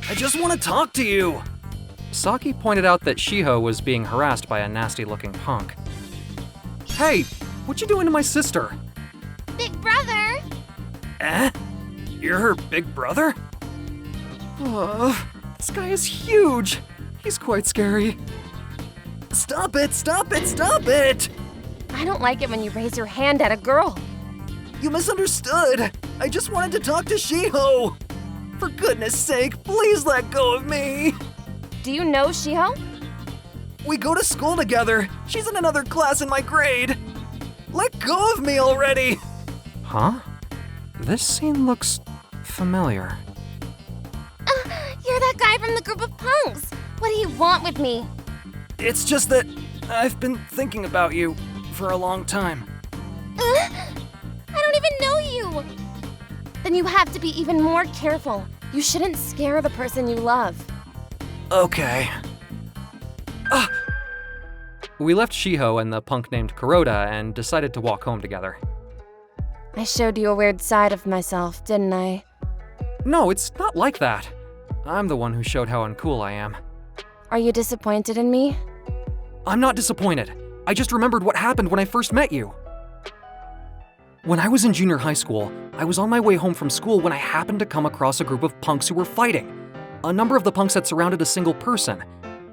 I just want to talk to you. Saki pointed out that Shiho was being harassed by a nasty-looking punk. Hey, what you doing to my sister? Big brother! Eh? You're her big brother? This guy is huge. He's quite scary. Stop it, stop it, stop it! I don't like it when you raise your hand at a girl. You misunderstood. I just wanted to talk to Shiho. For goodness sake, please let go of me. Do you know Shiho? We go to school together. She's in another class in my grade. Let go of me already. Huh? This scene looks familiar. You're that guy from the group of punks. What do you want with me? It's just that I've been thinking about you for a long time. I don't even know you. Then you have to be even more careful. You shouldn't scare the person you love. Okay. We left Shiho and the punk named Kuroda and decided to walk home together. I showed you a weird side of myself, didn't I? No, it's not like that. I'm the one who showed how uncool I am. Are you disappointed in me? I'm not disappointed. I just remembered what happened when I first met you. When I was in junior high school, I was on my way home from school when I happened to come across a group of punks who were fighting. A number of the punks had surrounded a single person,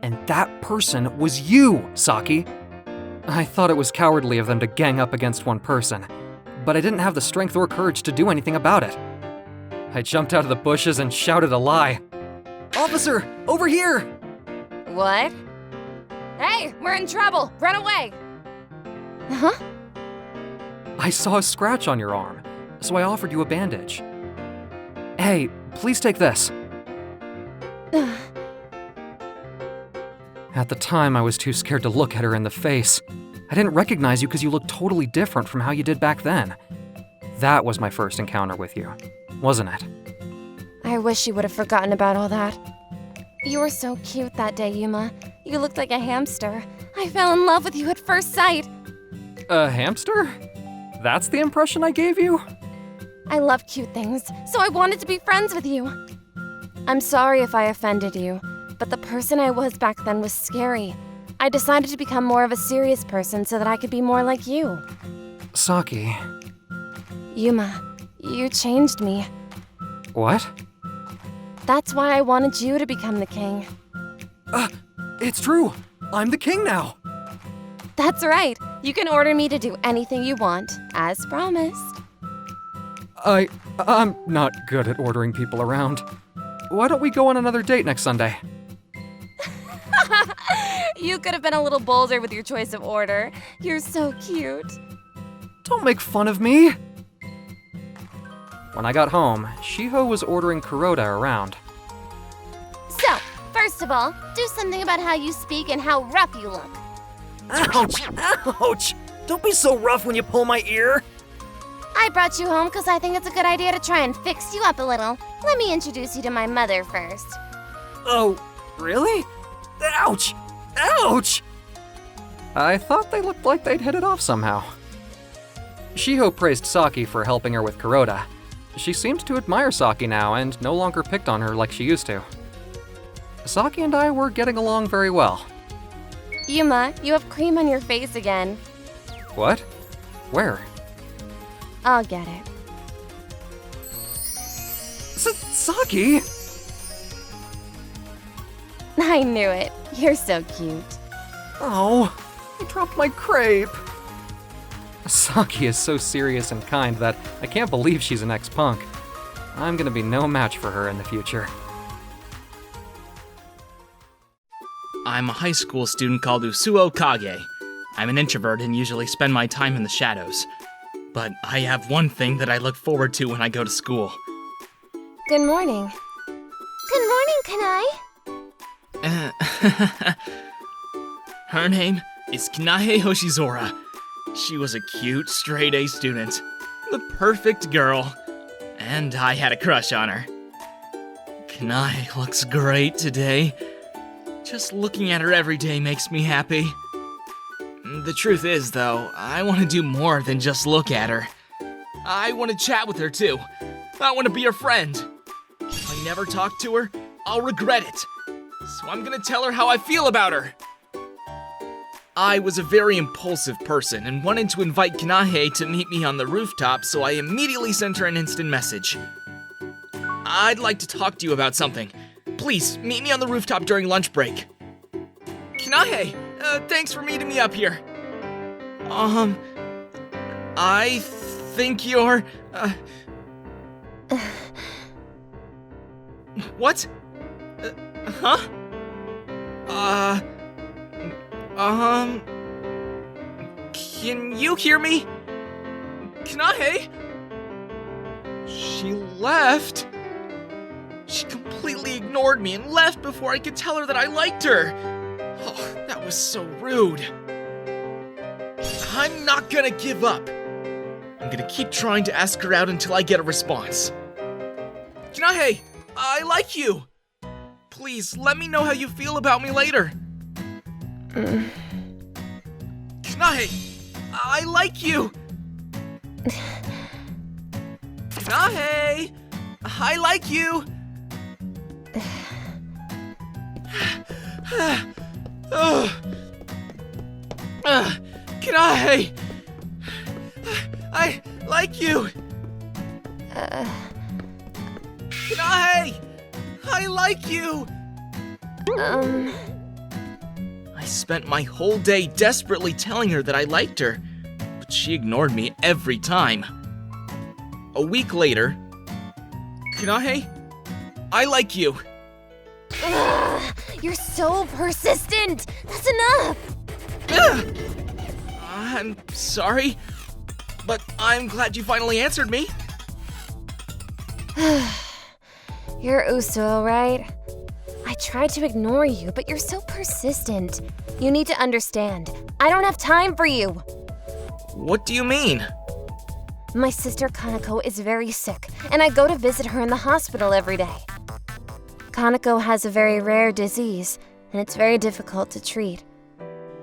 and that person was you, Saki. I thought it was cowardly of them to gang up against one person, but I didn't have the strength or courage to do anything about it. I jumped out of the bushes and shouted a lie. "Officer, over here!" What? Hey, we're in trouble. Run away. Huh? I saw a scratch on your arm, so I offered you a bandage. Hey, please take this. At the time, I was too scared to look at her in the face. I didn't recognize you because you looked totally different from how you did back then. That was my first encounter with you, wasn't it? I wish you would have forgotten about all that. You were so cute that day, Yuma. You looked like a hamster. I fell in love with you at first sight. A hamster? That's the impression I gave you? I love cute things, so I wanted to be friends with you. I'm sorry if I offended you, but the person I was back then was scary. I decided to become more of a serious person so that I could be more like you. Saki. Yuma, you changed me. What? That's why I wanted you to become the king. It's true. I'm the king now. That's right. You can order me to do anything you want, as promised. I'm not good at ordering people around. Why don't we go on another date next Sunday? You could have been a little bolder with your choice of order. You're so cute. Don't make fun of me. When I got home, Shiho was ordering Kuroda around. So, first of all, do something about how you speak and how rough you look. Ouch! Ouch! Don't be so rough when you pull my ear. I brought you home because I think it's a good idea to try and fix you up a little. Let me introduce you to my mother first. Oh, really? Ouch! Ouch! I thought they looked like they'd hit it off somehow. Shiho praised Saki for helping her with Kuroda. She seemed to admire Saki now and no longer picked on her like she used to. Saki and I were getting along very well. Yuma, you have cream on your face again. What? Where? I'll get it. Saki? I knew it. You're so cute. Oh, I dropped my crepe. Saki is so serious and kind that I can't believe she's an ex-punk. I'm gonna be no match for her in the future. I'm a high school student called Usuo Kage. I'm an introvert and usually spend my time in the shadows. But I have one thing that I look forward to when I go to school. Good morning. Good morning, Kanai. Her name is Kanae Hoshizora. She was a cute, straight-A student. The perfect girl. And I had a crush on her. Kanae looks great today. Just looking at her every day makes me happy. The truth is, though, I want to do more than just look at her. I want to chat with her, too. I want to be her friend. never talk to her, I'll regret it. So I'm gonna tell her how I feel about her. I was a very impulsive person and wanted to invite Kanahe to meet me on the rooftop, so I immediately sent her an instant message. I'd like to talk to you about something. Please, meet me on the rooftop during lunch break. Kanahe, thanks for meeting me up here. I think you're, What? Huh? Can you hear me? Kanahe? She left. She completely ignored me and left before I could tell her that I liked her. Oh, that was so rude. I'm not gonna give up. I'm gonna keep trying to ask her out until I get a response. Kanahe, I like you. Please, let me know how you feel about me later. Kanahe, I like you. Kanahe, I like you. Kanahe, I like you. Kanahe, I like you. I spent my whole day desperately telling her that I liked her, but she ignored me every time. A week later, Kanahe, I like you. You're so persistent. That's enough. I'm sorry, but I'm glad you finally answered me. You're Usuo, right? I tried to ignore you, but you're so persistent. You need to understand. I don't have time for you. What do you mean? My sister Kanako is very sick, and I go to visit her in the hospital every day. Kanako has a very rare disease, and it's very difficult to treat.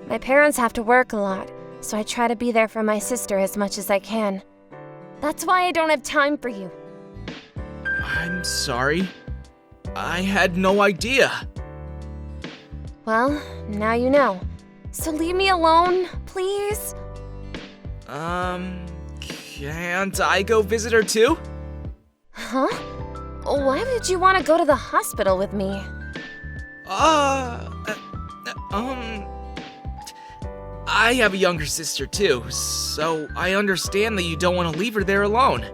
My parents have to work a lot, so I try to be there for my sister as much as I can. That's why I don't have time for you. I'm sorry. I had no idea. Well, now you know. So leave me alone, please? Can't I go visit her too? Huh? Why would you want to go to the hospital with me? I have a younger sister too, so I understand that you don't want to leave her there alone.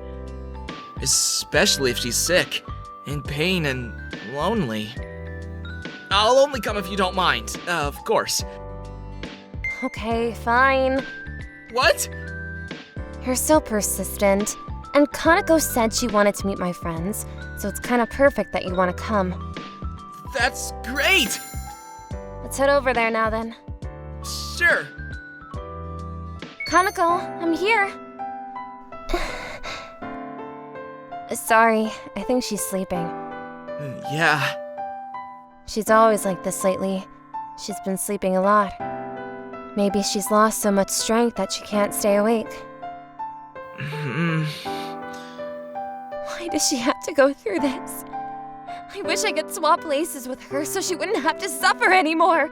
Especially if she's sick, in pain, and lonely. I'll only come if you don't mind, of course. Okay, fine. What? You're so persistent. And Kanako said she wanted to meet my friends, so it's kind of perfect that you want to come. That's great! Let's head over there now then. Sure. Kanako, I'm here. Sorry, I think she's sleeping. Yeah. She's always like this lately. She's been sleeping a lot. Maybe she's lost so much strength that she can't stay awake. Why does she have to go through this? I wish I could swap places with her so she wouldn't have to suffer anymore.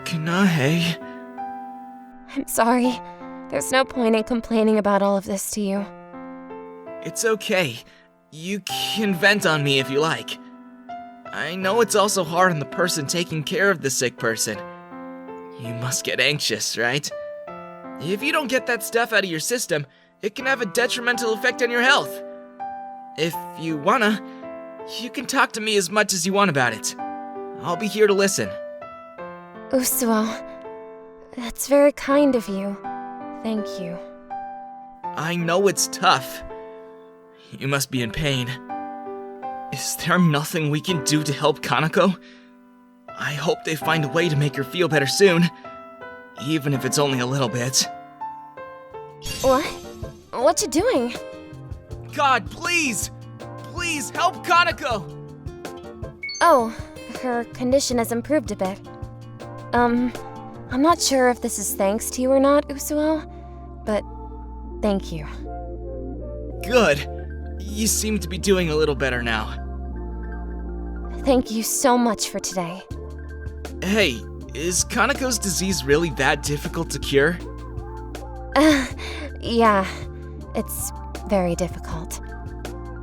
Kanahe. I'm sorry. There's no point in complaining about all of this to you. It's okay. You can vent on me if you like. I know it's also hard on the person taking care of the sick person. You must get anxious, right? If you don't get that stuff out of your system, it can have a detrimental effect on your health. If you wanna, you can talk to me as much as you want about it. I'll be here to listen. Usuo, that's very kind of you. Thank you. I know it's tough. You must be in pain. Is there nothing we can do to help Kanako? I hope they find a way to make her feel better soon, even if it's only a little bit. What? What you doing? God, please! Please help Kanako! Oh, her condition has improved a bit. I'm not sure if this is thanks to you or not, Usuo, but thank you. Good. You seem to be doing a little better now. Thank you so much for today. Hey, is Kaneko's disease really that difficult to cure? Yeah, it's very difficult.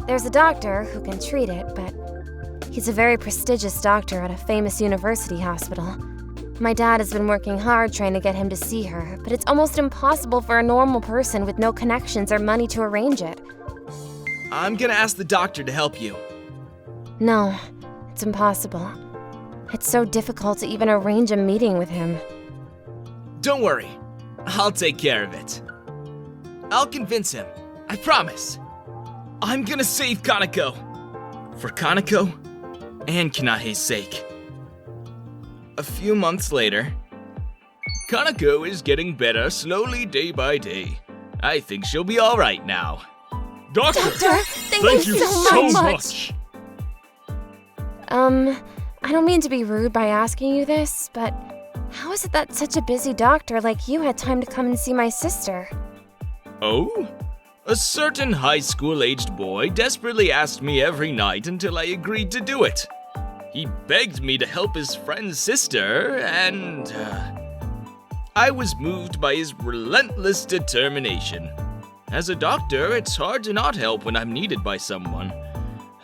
There's a doctor who can treat it, but he's a very prestigious doctor at a famous university hospital. My dad has been working hard trying to get him to see her, but it's almost impossible for a normal person with no connections or money to arrange it. I'm gonna ask the doctor to help you. No, it's impossible. It's so difficult to even arrange a meeting with him. Don't worry, I'll take care of it. I'll convince him, I promise. I'm gonna save Kaneko. For Kaneko and Kanahe's sake. A few months later, Kaneko is getting better slowly day by day. I think she'll be alright now. Doctor! Thank you so much! I don't mean to be rude by asking you this, but how is it that such a busy doctor like you had time to come and see my sister? Oh? A certain high school-aged boy desperately asked me every night until I agreed to do it. He begged me to help his friend's sister, and I was moved by his relentless determination. As a doctor, it's hard to not help when I'm needed by someone.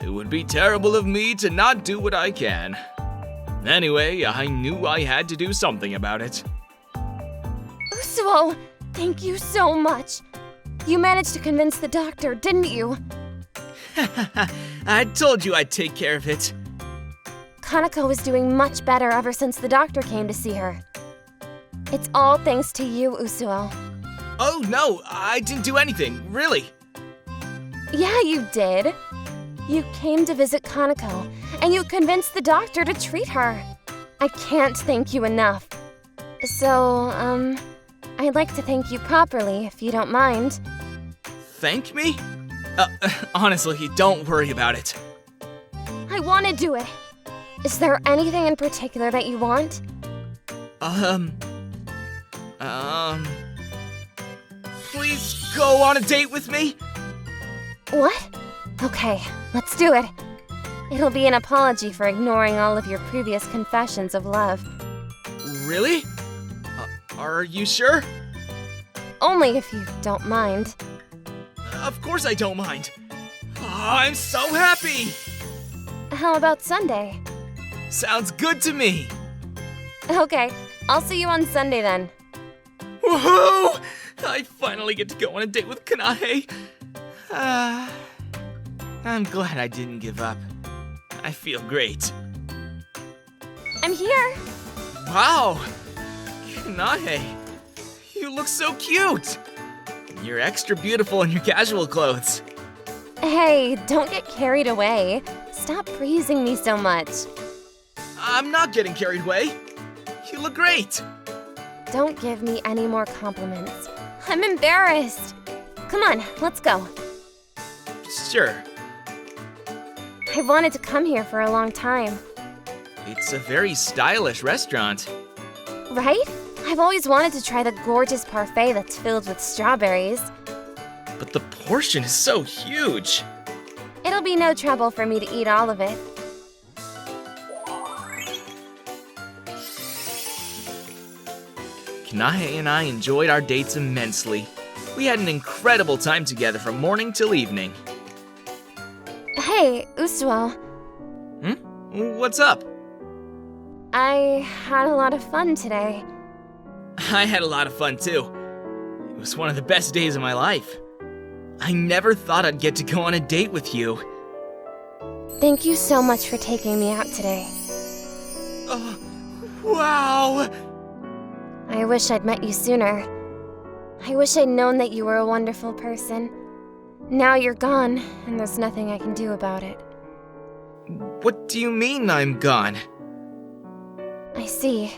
It would be terrible of me to not do what I can. Anyway, I knew I had to do something about it. Usuo, thank you so much. You managed to convince the doctor, didn't you? I told you I'd take care of it. Kaneko is doing much better ever since the doctor came to see her. It's all thanks to you, Usuo. Oh no, I didn't do anything, really. Yeah, you did. You came to visit Kaneko, and you convinced the doctor to treat her. I can't thank you enough. So, I'd like to thank you properly, if you don't mind. Thank me? Honestly, don't worry about it. I want to do it. Is there anything in particular that you want? Please go on a date with me? What? Okay, let's do it. It'll be an apology for ignoring all of your previous confessions of love. Really? Are you sure? Only if you don't mind. Of course I don't mind. I'm so happy! How about Sunday? Sounds good to me. Okay, I'll see you on Sunday then. Woohoo! I finally get to go on a date with Kanahe. I'm glad I didn't give up. I feel great. I'm here. Wow! Kanahe, you look so cute! You're extra beautiful in your casual clothes. Hey, don't get carried away. Stop praising me so much. I'm not getting carried away. You look great. Don't give me any more compliments. I'm embarrassed. Come on, let's go. Sure. I wanted to come here for a long time. It's a very stylish restaurant. Right? I've always wanted to try the gorgeous parfait that's filled with strawberries. But the portion is so huge. It'll be no trouble for me to eat all of it. Kanahe and I enjoyed our dates immensely. We had an incredible time together from morning till evening. Hey, Usuo. What's up? I had a lot of fun today. I had a lot of fun too. It was one of the best days of my life. I never thought I'd get to go on a date with you. Thank you so much for taking me out today. Wow! I wish I'd met you sooner. I wish I'd known that you were a wonderful person. Now you're gone, and there's nothing I can do about it. What do you mean I'm gone? I see.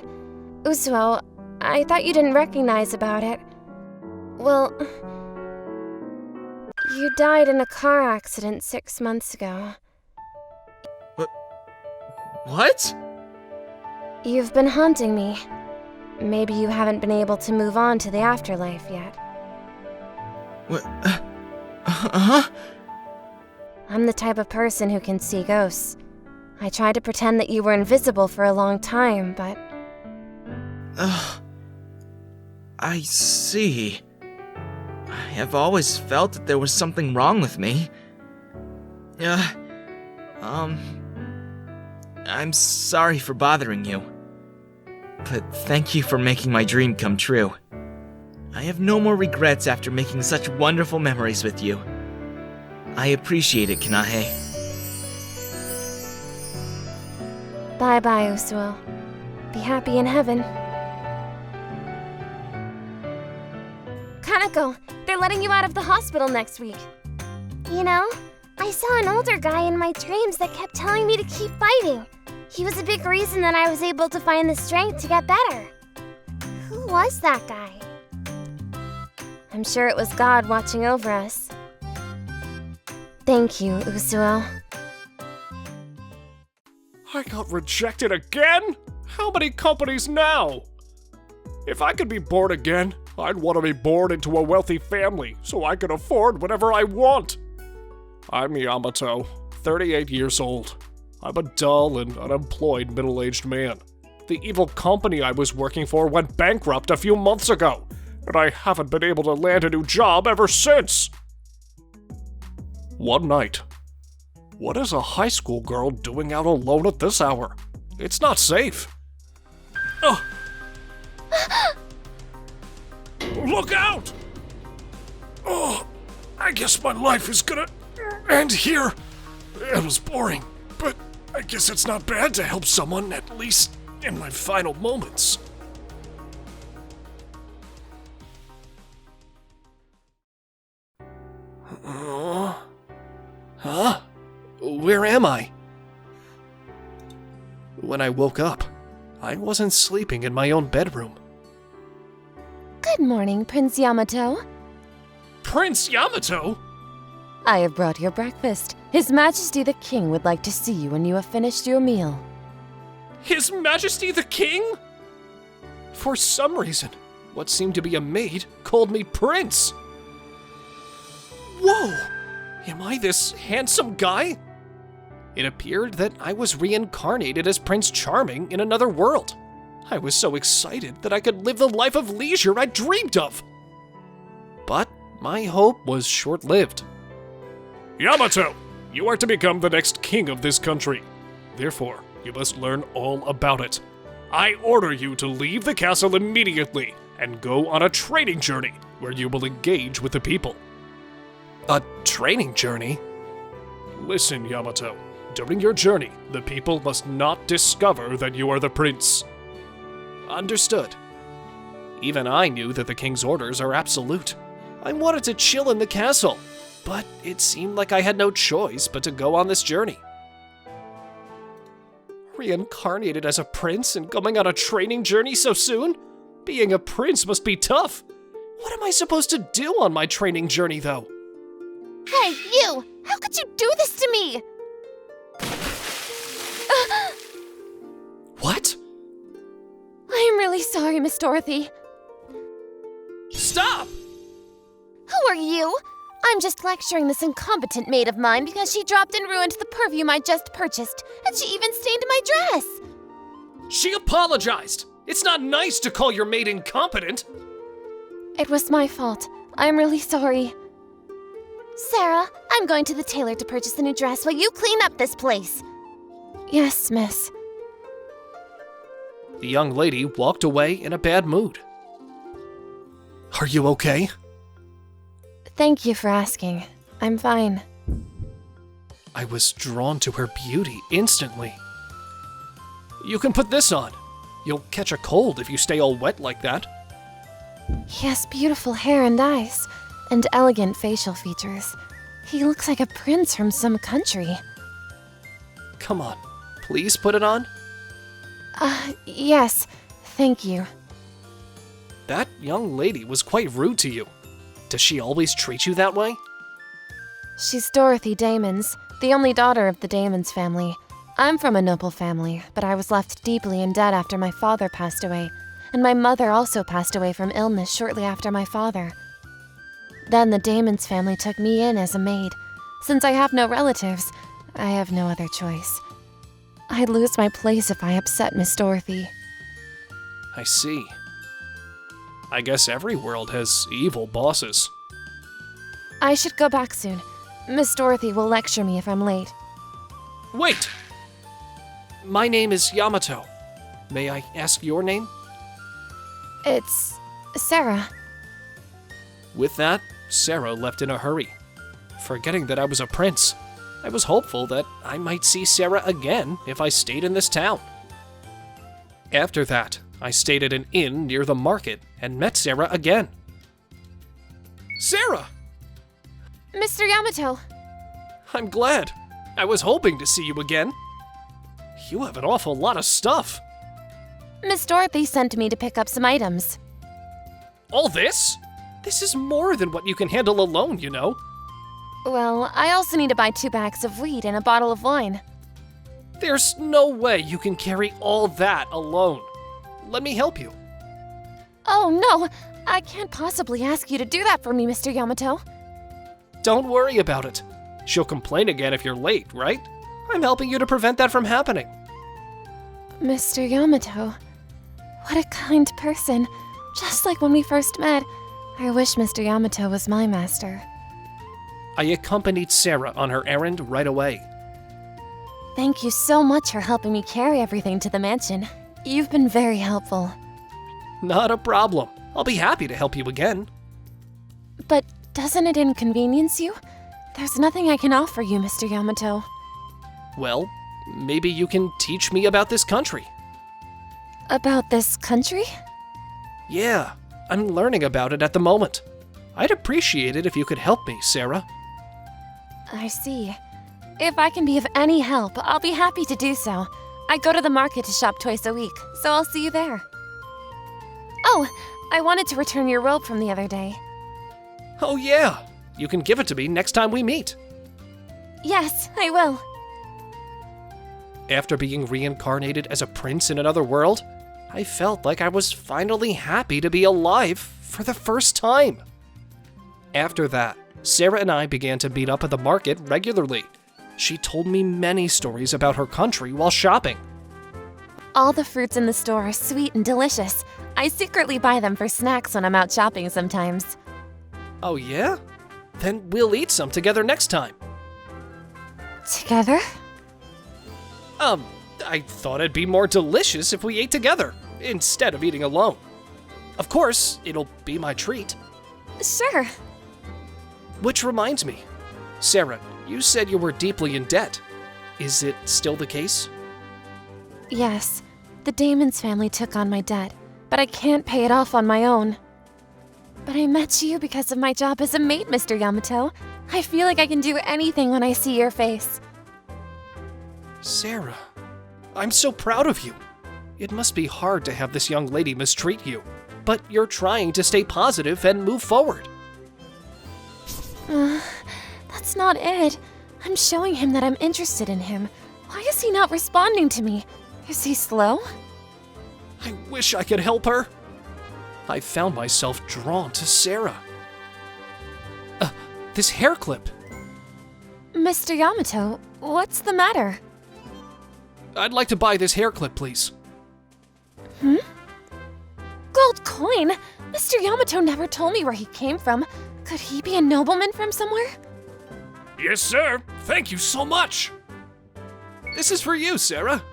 Usuo, I thought you didn't recognize about it. Well, you died in a car accident 6 months ago. What? You've been haunting me. Maybe you haven't been able to move on to the afterlife yet. What? I'm the type of person who can see ghosts. I tried to pretend that you were invisible for a long time, but... I see. I have always felt that there was something wrong with me. I'm sorry for bothering you. But thank you for making my dream come true. I have no more regrets after making such wonderful memories with you. I appreciate it, Kanahe. Bye-bye, Usuo. Be happy in heaven. Kanako, they're letting you out of the hospital next week. You know, I saw an older guy in my dreams that kept telling me to keep fighting. He was a big reason that I was able to find the strength to get better. Who was that guy? I'm sure it was God watching over us. Thank you, Usuo. I got rejected again? How many companies now? If I could be born again, I'd want to be born into a wealthy family so I could afford whatever I want. I'm Yamato, 38 years old. I'm a dull and unemployed middle-aged man. The evil company I was working for went bankrupt a few months ago, and I haven't been able to land a new job ever since. One night. What is a high school girl doing out alone at this hour? It's not safe. Ugh. Look out! Oh, I guess my life is gonna end here. It was boring, but I guess it's not bad to help someone, at least in my final moments. Huh? Where am I? When I woke up, I wasn't sleeping in my own bedroom. Good morning, Prince Yamato. Prince Yamato? I have brought your breakfast. His Majesty the King would like to see you when you have finished your meal. His Majesty the King? For some reason, what seemed to be a maid called me Prince. Whoa! Am I this handsome guy? It appeared that I was reincarnated as Prince Charming in another world. I was so excited that I could live the life of leisure I dreamed of. But my hope was short-lived. Yamato, you are to become the next king of this country. Therefore, you must learn all about it. I order you to leave the castle immediately and go on a training journey where you will engage with the people. A training journey? Listen, Yamato. During your journey, the people must not discover that you are the prince. Understood. Even I knew that the king's orders are absolute. I wanted to chill in the castle, but it seemed like I had no choice but to go on this journey. Reincarnated as a prince and going on a training journey so soon? Being a prince must be tough. What am I supposed to do on my training journey, though? Hey, you! How could you do this to me? What? I am really sorry, Miss Dorothy. Stop! Who are you? I'm just lecturing this incompetent maid of mine because she dropped and ruined the perfume I just purchased, and she even stained my dress. She apologized. It's not nice to call your maid incompetent. It was my fault. I'm really sorry. Sarah, I'm going to the tailor to purchase a new dress while you clean up this place. Yes, miss. The young lady walked away in a bad mood. Are you okay? Thank you for asking. I'm fine. I was drawn to her beauty instantly. You can put this on. You'll catch a cold if you stay all wet like that. He has beautiful hair and eyes, and elegant facial features. He looks like a prince from some country. Come on, please put it on. Yes, thank you. That young lady was quite rude to you. Does she always treat you that way? She's Dorothy Damons, the only daughter of the Damons family. I'm from a noble family, but I was left deeply in debt after my father passed away, and my mother also passed away from illness shortly after my father. Then the Damons family took me in as a maid. Since I have no relatives, I have no other choice. I'd lose my place if I upset Miss Dorothy. I see. I guess every world has evil bosses. I should go back soon. Miss Dorothy will lecture me if I'm late. Wait! My name is Yamato. May I ask your name? It's Sarah. With that, Sarah left in a hurry, forgetting that I was a prince. I was hopeful that I might see Sarah again if I stayed in this town. After that, I stayed at an inn near the market and met Sarah again. Sarah! Mr. Yamato. I'm glad. I was hoping to see you again. You have an awful lot of stuff. Miss Dorothy sent me to pick up some items. All this? This is more than what you can handle alone, you know. Well, I also need to buy 2 bags of wheat and a bottle of wine. There's no way you can carry all that alone. Let me help you. Oh, no! I can't possibly ask you to do that for me, Mr. Yamato. Don't worry about it. She'll complain again if you're late, right? I'm helping you to prevent that from happening. Mr. Yamato. What a kind person. Just like when we first met. I wish Mr. Yamato was my master. I accompanied Sarah on her errand right away. Thank you so much for helping me carry everything to the mansion. You've been very helpful. Not a problem. I'll be happy to help you again. But doesn't it inconvenience you? There's nothing I can offer you, Mr. Yamato. Well, maybe you can teach me about this country. About this country? Yeah, I'm learning about it at the moment. I'd appreciate it if you could help me, Sarah. I see. If I can be of any help, I'll be happy to do so. I go to the market to shop twice a week, so I'll see you there. Oh, I wanted to return your robe from the other day. Oh yeah, you can give it to me next time we meet. Yes, I will. After being reincarnated as a prince in another world, I felt like I was finally happy to be alive for the first time. After that, Sarah and I began to meet up at the market regularly. She told me many stories about her country while shopping. All the fruits in the store are sweet and delicious. I secretly buy them for snacks when I'm out shopping sometimes. Oh yeah? Then we'll eat some together next time. Together? I thought it'd be more delicious if we ate together, instead of eating alone. Of course, it'll be my treat. Sure. Which reminds me, Sarah, you said you were deeply in debt. Is it still the case? Yes, the Damon's family took on my debt, but I can't pay it off on my own. But I met you because of my job as a maid, Mr. Yamato. I feel like I can do anything when I see your face. Sarah, I'm so proud of you. It must be hard to have this young lady mistreat you, but you're trying to stay positive and move forward. That's not it. I'm showing him that I'm interested in him. Why is he not responding to me? Is he slow? I wish I could help her. I found myself drawn to Sarah. This hair clip. Mr. Yamato, what's the matter? I'd like to buy this hair clip, please. Gold coin? Mr. Yamato never told me where he came from. Could he be a nobleman from somewhere? Yes, sir. Thank you so much. This is for you, Sarah.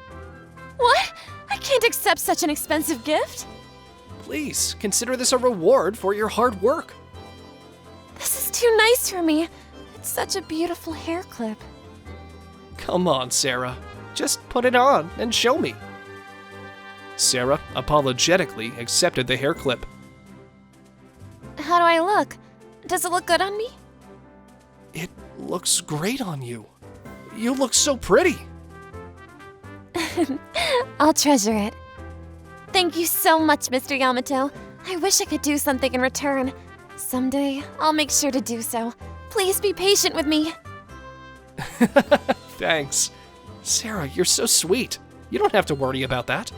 What? I can't accept such an expensive gift. Please, consider this a reward for your hard work. This is too nice for me. It's such a beautiful hair clip. Come on, Sarah. Just put it on and show me. Sarah apologetically accepted the hair clip. How do I look? Does it look good on me? It looks great on you. You look so pretty. I'll treasure it. Thank you so much, Mr. Yamato. I wish I could do something in return. Someday, I'll make sure to do so. Please be patient with me. Thanks. Sarah, you're so sweet. You don't have to worry about that.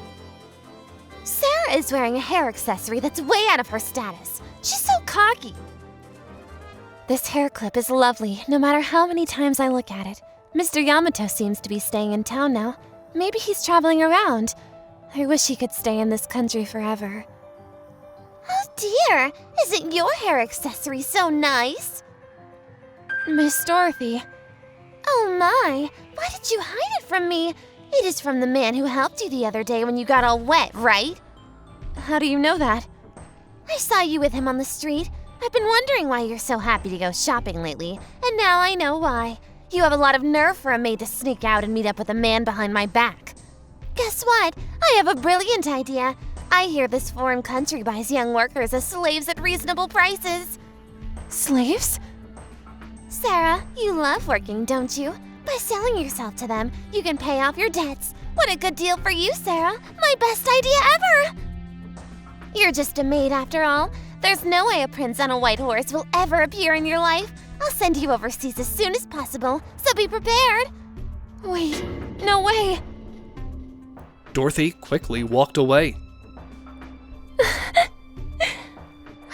Sarah is wearing a hair accessory that's way out of her status. She's so cocky. This hair clip is lovely, no matter how many times I look at it. Mr. Yamato seems to be staying in town now. Maybe he's traveling around. I wish he could stay in this country forever. Oh dear, isn't your hair accessory so nice? Miss Dorothy. Oh my, why did you hide it from me? It is from the man who helped you the other day when you got all wet, right? How do you know that? I saw you with him on the street. I've been wondering why you're so happy to go shopping lately, and now I know why. You have a lot of nerve for a maid to sneak out and meet up with a man behind my back. Guess what? I have a brilliant idea. I hear this foreign country buys young workers as slaves at reasonable prices. Slaves? Sarah, you love working, don't you? By selling yourself to them, you can pay off your debts. What a good deal for you, Sarah. My best idea ever! You're just a maid after all. There's no way a prince on a white horse will ever appear in your life. I'll send you overseas as soon as possible, so be prepared. Wait, no way. Dorothy quickly walked away. I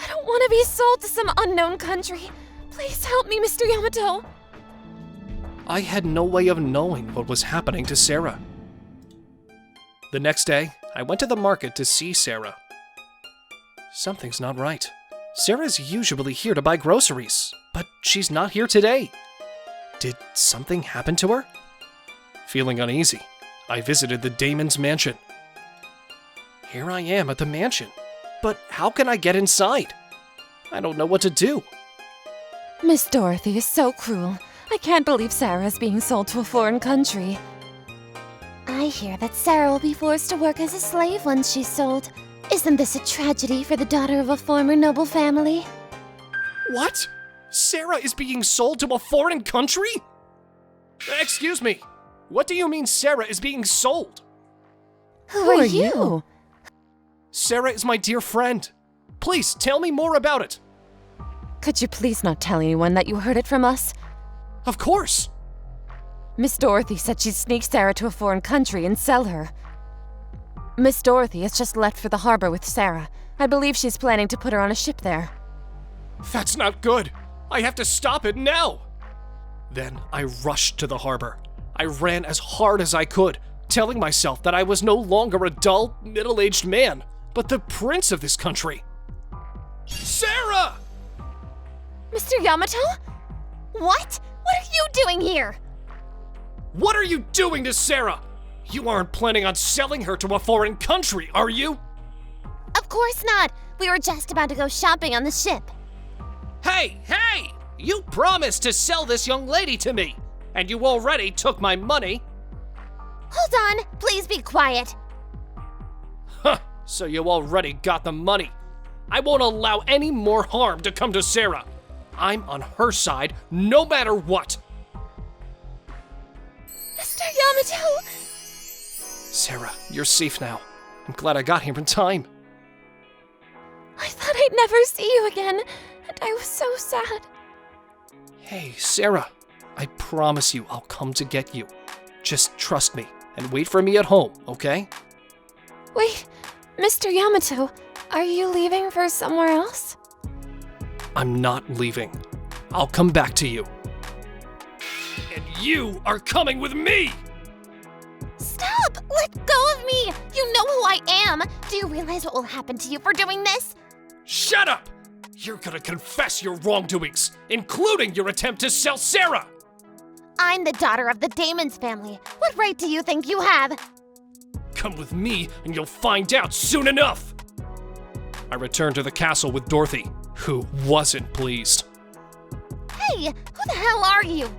don't want to be sold to some unknown country. Please help me, Mr. Yamato. I had no way of knowing what was happening to Sarah. The next day, I went to the market to see Sarah. Something's not right. Sarah's usually here to buy groceries, but she's not here today. Did something happen to her? Feeling uneasy, I visited the Damon's mansion. Here I am at the mansion, but how can I get inside? I don't know what to do. Miss Dorothy is so cruel. I can't believe Sarah is being sold to a foreign country. I hear that Sarah will be forced to work as a slave once she's sold. Isn't this a tragedy for the daughter of a former noble family? What? Sarah is being sold to a foreign country? Excuse me. What do you mean Sarah is being sold? Who are you? Sarah is my dear friend. Please tell me more about it. Could you please not tell anyone that you heard it from us? Of course. Miss Dorothy said she'd sneak Sarah to a foreign country and sell her. Miss Dorothy has just left for the harbor with Sarah. I believe she's planning to put her on a ship there. That's not good. I have to stop it now. Then I rushed to the harbor. I ran as hard as I could, telling myself that I was no longer a dull, middle-aged man, but the prince of this country. Sarah! Mr. Yamato? What? What are you doing here? What are you doing to Sarah? You aren't planning on selling her to a foreign country, are you? Of course not. We were just about to go shopping on the ship. Hey! You promised to sell this young lady to me, and you already took my money. Hold on. Please be quiet. Huh, so you already got the money. I won't allow any more harm to come to Sarah. I'm on her side no matter what. Mr. Yamato! Sarah, you're safe now. I'm glad I got here in time. I thought I'd never see you again, and I was so sad. Hey, Sarah, I promise you I'll come to get you. Just trust me and wait for me at home, okay? Wait, Mr. Yamato, are you leaving for somewhere else? I'm not leaving. I'll come back to you. And you are coming with me! Stop! Let go of me! You know who I am! Do you realize what will happen to you for doing this? Shut up! You're gonna confess your wrongdoings, including your attempt to sell Sarah! I'm the daughter of the Damon's family. What right do you think you have? Come with me and you'll find out soon enough! I returned to the castle with Dorothy, who wasn't pleased. Hey, who the hell are you?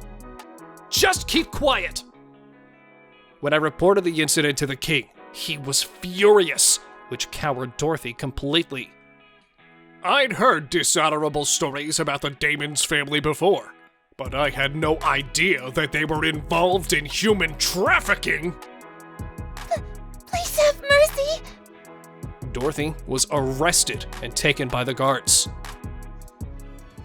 Just keep quiet! When I reported the incident to the king, he was furious, which cowed Dorothy completely. I'd heard dishonorable stories about the Damon's family before, but I had no idea that they were involved in human trafficking! Please have mercy! Dorothy was arrested and taken by the guards.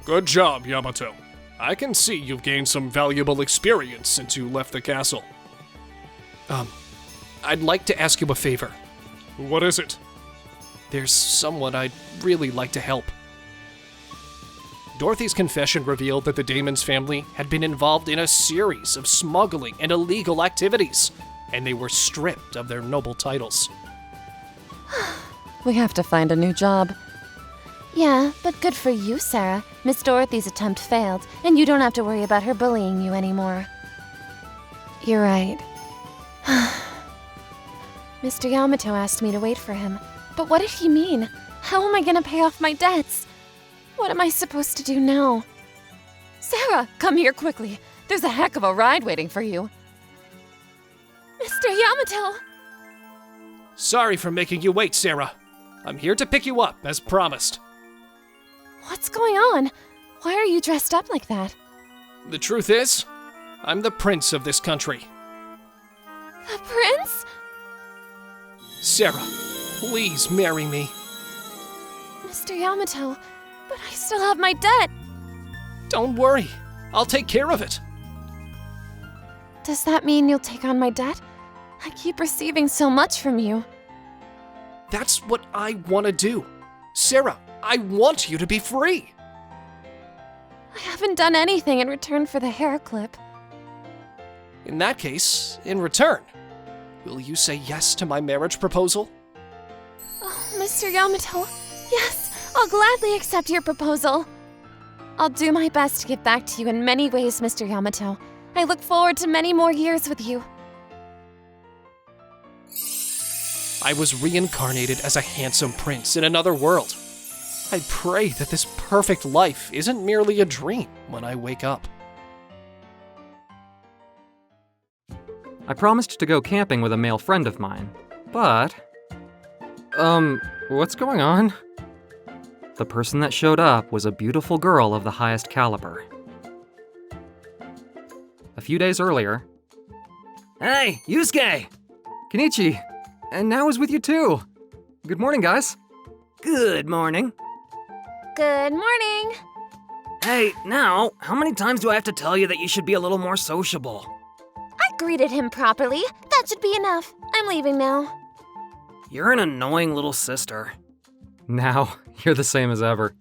Good job, Yamato. I can see you've gained some valuable experience since you left the castle. I'd like to ask you a favor. What is it? There's someone I'd really like to help. Dorothy's confession revealed that the Damon's family had been involved in a series of smuggling and illegal activities. and they were stripped of their noble titles. We have to find a new job. Yeah, but good for you, Sarah. Miss Dorothy's attempt failed, and you don't have to worry about her bullying you anymore. You're right. Mr. Yamato asked me to wait for him. But what did he mean? How am I gonna pay off my debts? What am I supposed to do now? Sarah, come here quickly. There's a heck of a ride waiting for you. Mr. Yamato! Sorry for making you wait, Sarah. I'm here to pick you up, as promised. What's going on? Why are you dressed up like that? The truth is, I'm the prince of this country. The prince? Sarah, please marry me. Mr. Yamato, but I still have my debt. Don't worry, I'll take care of it. Does that mean you'll take on my debt? I keep receiving so much from you. That's what I want to do. Sarah, I want you to be free. I haven't done anything in return for the hair clip. In that case, in return, will you say yes to my marriage proposal? Oh, Mr. Yamato, yes, I'll gladly accept your proposal. I'll do my best to give back to you in many ways, Mr. Yamato. I look forward to many more years with you. I was reincarnated as a handsome prince in another world. I pray that this perfect life isn't merely a dream when I wake up. I promised to go camping with a male friend of mine, but... what's going on? The person that showed up was a beautiful girl of the highest caliber. A few days earlier... Hey, Yusuke! Kenichi! And now is with you too! Good morning, guys! Good morning. Good morning. Hey, now, how many times do I have to tell you that you should be a little more sociable? I greeted him properly. That should be enough. I'm leaving now. You're an annoying little sister. Now, you're the same as ever.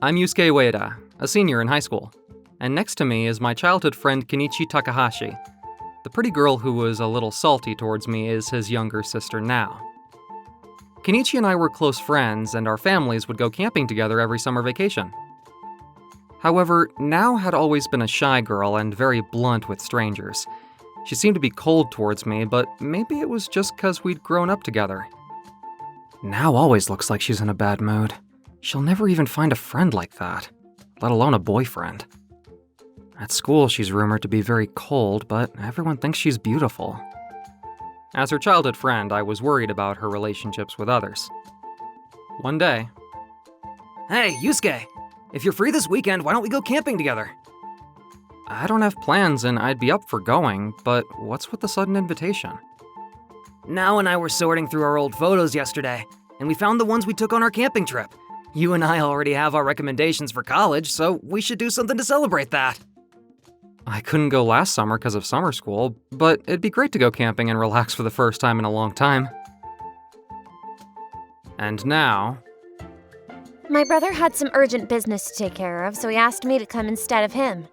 I'm Yusuke Ueda, a senior in high school. And next to me is my childhood friend Kenichi Takahashi. The pretty girl who was a little salty towards me is his younger sister now. Kenichi and I were close friends, and our families would go camping together every summer vacation. However, Nao had always been a shy girl and very blunt with strangers. She seemed to be cold towards me, but maybe it was just 'cause we'd grown up together. Nao always looks like she's in a bad mood. She'll never even find a friend like that, let alone a boyfriend. At school, she's rumored to be very cold, but everyone thinks she's beautiful. As her childhood friend, I was worried about her relationships with others. One day... Hey, Yusuke! If you're free this weekend, why don't we go camping together? I don't have plans and I'd be up for going, but what's with the sudden invitation? Nao and I were sorting through our old photos yesterday, and we found the ones we took on our camping trip. You and I already have our recommendations for college, so we should do something to celebrate that. I couldn't go last summer because of summer school, but it'd be great to go camping and relax for the first time in a long time. And now... My brother had some urgent business to take care of, so he asked me to come instead of him.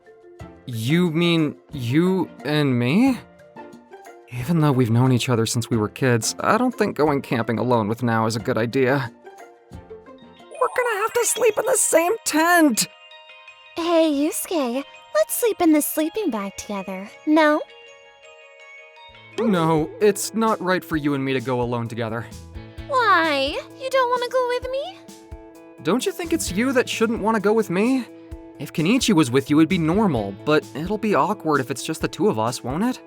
You mean you and me? Even though we've known each other since we were kids, I don't think going camping alone with Nao is a good idea. We're gonna have to sleep in the same tent! Hey, Yusuke, let's sleep in this sleeping bag together. No? No, it's not right for you and me to go alone together. Why? You don't want to go with me? Don't you think it's you that shouldn't want to go with me? If Kenichi was with you, it'd be normal, but it'll be awkward if it's just the two of us, won't it?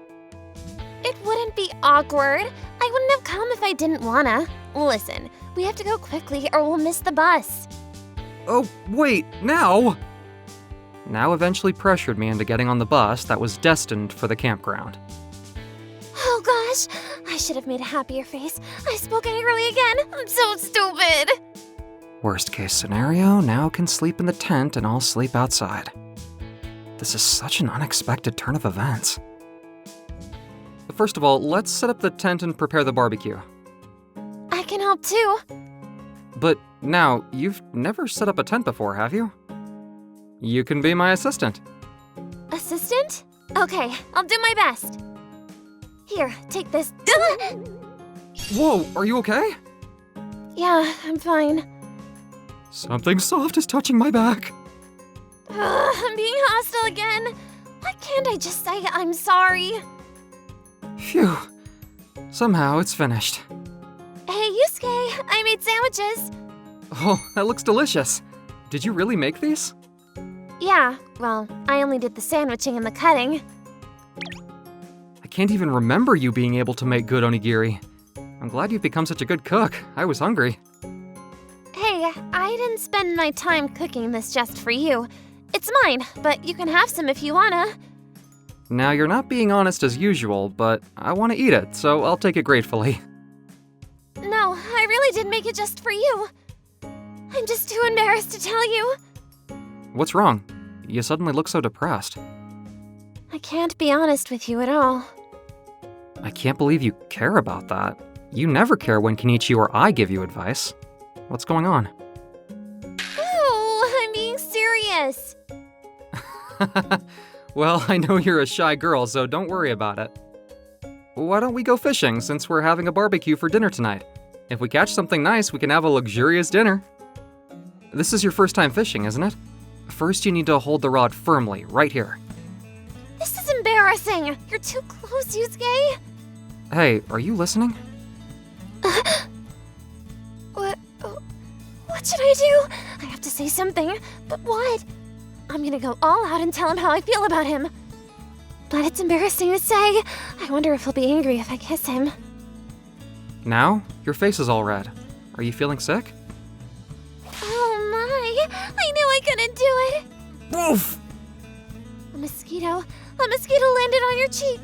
It wouldn't be awkward. I wouldn't have come if I didn't wanna. Listen, we have to go quickly or we'll miss the bus. Oh, wait, Nao! Nao eventually pressured me into getting on the bus that was destined for the campground. Oh gosh, I should have made a happier face. I spoke angrily again. I'm so stupid. Worst case scenario, Nao can sleep in the tent and I'll sleep outside. This is such an unexpected turn of events. First of all, let's set up the tent and prepare the barbecue. I can help too. But now, you've never set up a tent before, have you? You can be my assistant. Assistant? Okay, I'll do my best. Here, take this. Whoa, are you okay? Yeah, I'm fine. Something soft is touching my back. I'm being hostile again. Why can't I just say I'm sorry? Phew. Somehow it's finished. Hey, Yusuke, I made sandwiches. Oh, that looks delicious. Did you really make these? Yeah, well, I only did the sandwiching and the cutting. I can't even remember you being able to make good onigiri. I'm glad you've become such a good cook. I was hungry. Hey, I didn't spend my time cooking this just for you. It's mine, but you can have some if you wanna. Now, you're not being honest as usual, but I want to eat it, so I'll take it gratefully. No, I really did make it just for you. I'm just too embarrassed to tell you. What's wrong? You suddenly look so depressed. I can't be honest with you at all. I can't believe you care about that. You never care when Kenichi or I give you advice. What's going on? Oh, I'm being serious. Well, I know you're a shy girl, so don't worry about it. Why don't we go fishing since we're having a barbecue for dinner tonight? If we catch something nice, we can have a luxurious dinner. This is your first time fishing, isn't it? First, you need to hold the rod firmly, right here. This is embarrassing. You're too close, Yusuke. Hey, are you listening? What should I do? I have to say something, but what? I'm gonna go all out and tell him how I feel about him. But it's embarrassing to say. I wonder if he'll be angry if I kiss him. Now? Your face is all red. Are you feeling sick? Oh my! I knew I couldn't do it! Woof! A mosquito landed on your cheek.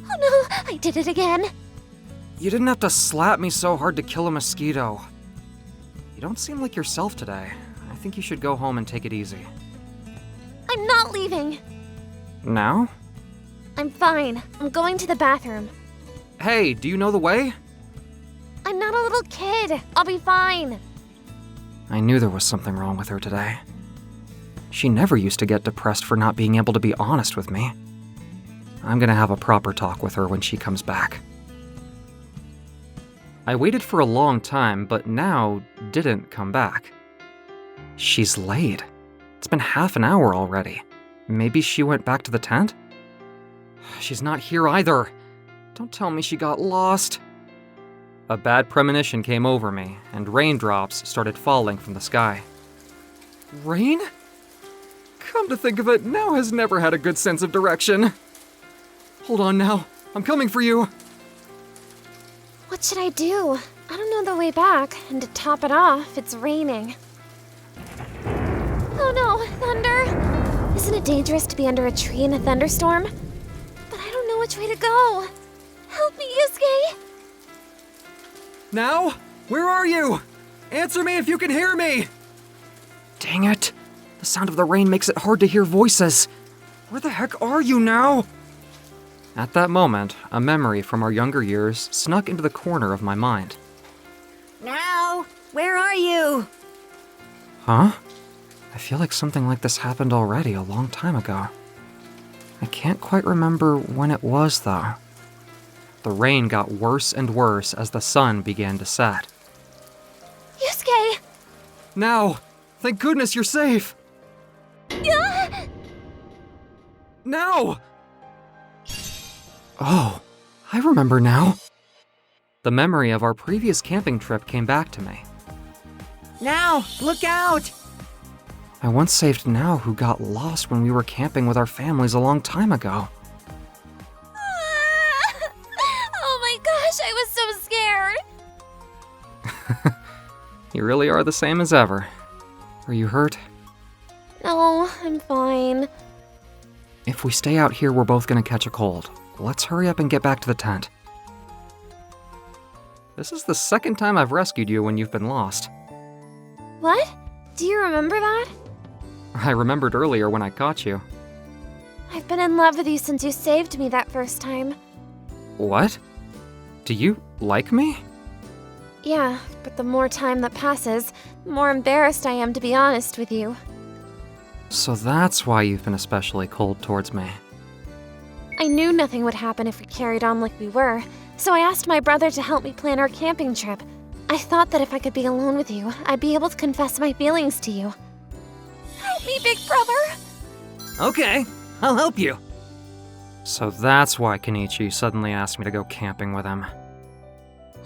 Oh no, I did it again. You didn't have to slap me so hard to kill a mosquito. You don't seem like yourself today. I think you should go home and take it easy. I'm not leaving. Now? I'm fine. I'm going to the bathroom. Hey, do you know the way? I'm not a little kid. I'll be fine. I knew there was something wrong with her today. She never used to get depressed for not being able to be honest with me. I'm gonna have a proper talk with her when she comes back. I waited for a long time, but now didn't come back. She's late. It's been half an hour already. Maybe she went back to the tent? She's not here either. Don't tell me she got lost. A bad premonition came over me, and raindrops started falling from the sky. Rain? Come to think of it, Now has never had a good sense of direction. Hold on now, I'm coming for you. What should I do? I don't know the way back, and to top it off, it's raining. Oh no, thunder! Isn't it dangerous to be under a tree in a thunderstorm? But I don't know which way to go. Help me, Yusuke! Now? Where are you? Answer me if you can hear me! Dang it. The sound of the rain makes it hard to hear voices. Where the heck are you now? At that moment, a memory from our younger years snuck into the corner of my mind. Now, where are you? Huh? I feel like something like this happened already a long time ago. I can't quite remember when it was, though. The rain got worse and worse as the sun began to set. Yusuke! Now! Thank goodness you're safe! Now! Oh, I remember now. The memory of our previous camping trip came back to me. Now, look out! I once saved Now, who got lost when we were camping with our families a long time ago. Oh my gosh, I was so scared! You really are the same as ever. Are you hurt? No, I'm fine. If we stay out here, we're both gonna catch a cold. Let's hurry up and get back to the tent. This is the second time I've rescued you when you've been lost. What? Do you remember that? I remembered earlier when I caught you. I've been in love with you since you saved me that first time. What? Do you like me? Yeah, but the more time that passes, the more embarrassed I am to be honest with you. So that's why you've been especially cold towards me. I knew nothing would happen if we carried on like we were, so I asked my brother to help me plan our camping trip. I thought that if I could be alone with you, I'd be able to confess my feelings to you. Help me, big brother! Okay, I'll help you. So that's why Kenichi suddenly asked me to go camping with him.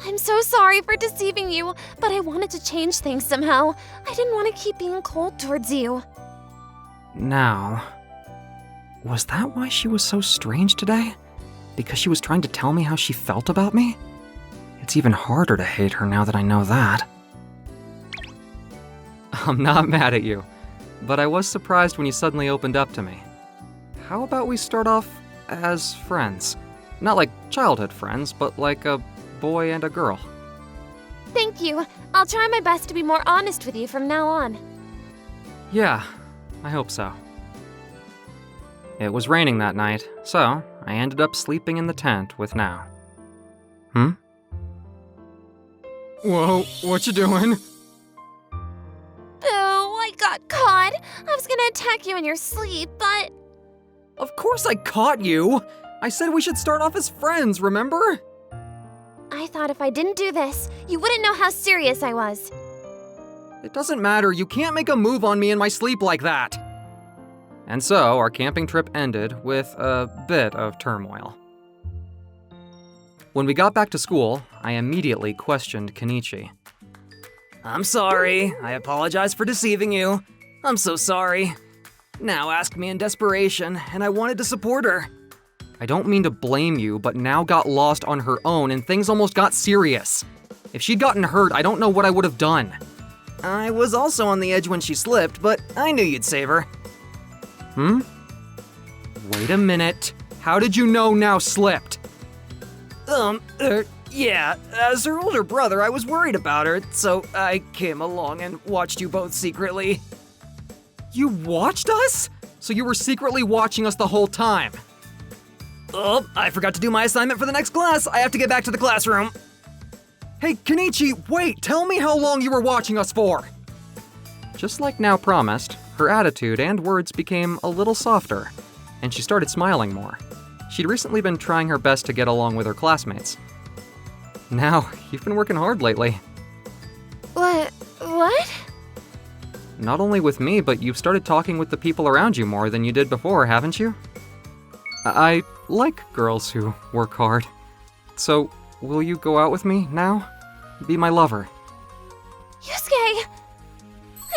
I'm so sorry for deceiving you, but I wanted to change things somehow. I didn't want to keep being cold towards you. Now, was that why she was so strange today? Because she was trying to tell me how she felt about me? It's even harder to hate her now that I know that. I'm not mad at you, but I was surprised when you suddenly opened up to me. How about we start off as friends? Not like childhood friends, but like a boy and a girl. Thank you. I'll try my best to be more honest with you from now on. Yeah, I hope so. It was raining that night, so I ended up sleeping in the tent with Now. Whoa, what you doing? Oh, I got caught. I was gonna attack you in your sleep, but... Of course I caught you! I said we should start off as friends, remember? I thought if I didn't do this, you wouldn't know how serious I was. It doesn't matter, you can't make a move on me in my sleep like that. And so, our camping trip ended with a bit of turmoil. When we got back to school, I immediately questioned Kenichi. I'm sorry. I apologize for deceiving you. I'm so sorry. Now asked me in desperation, and I wanted to support her. I don't mean to blame you, but Now got lost on her own and things almost got serious. If she'd gotten hurt, I don't know what I would have done. I was also on the edge when she slipped, but I knew you'd save her. Wait a minute. How did you know Now slipped? Yeah, as her older brother, I was worried about her, so I came along and watched you both secretly. You watched us? So you were secretly watching us the whole time? Oh, I forgot to do my assignment for the next class. I have to get back to the classroom. Hey, Kenichi, wait, tell me how long you were watching us for. Just like Now promised, her attitude and words became a little softer, and she started smiling more. She'd recently been trying her best to get along with her classmates. Now, you've been working hard lately. What? Not only with me, but you've started talking with the people around you more than you did before, haven't you? I like girls who work hard. So, will you go out with me now? Be my lover. Yusuke!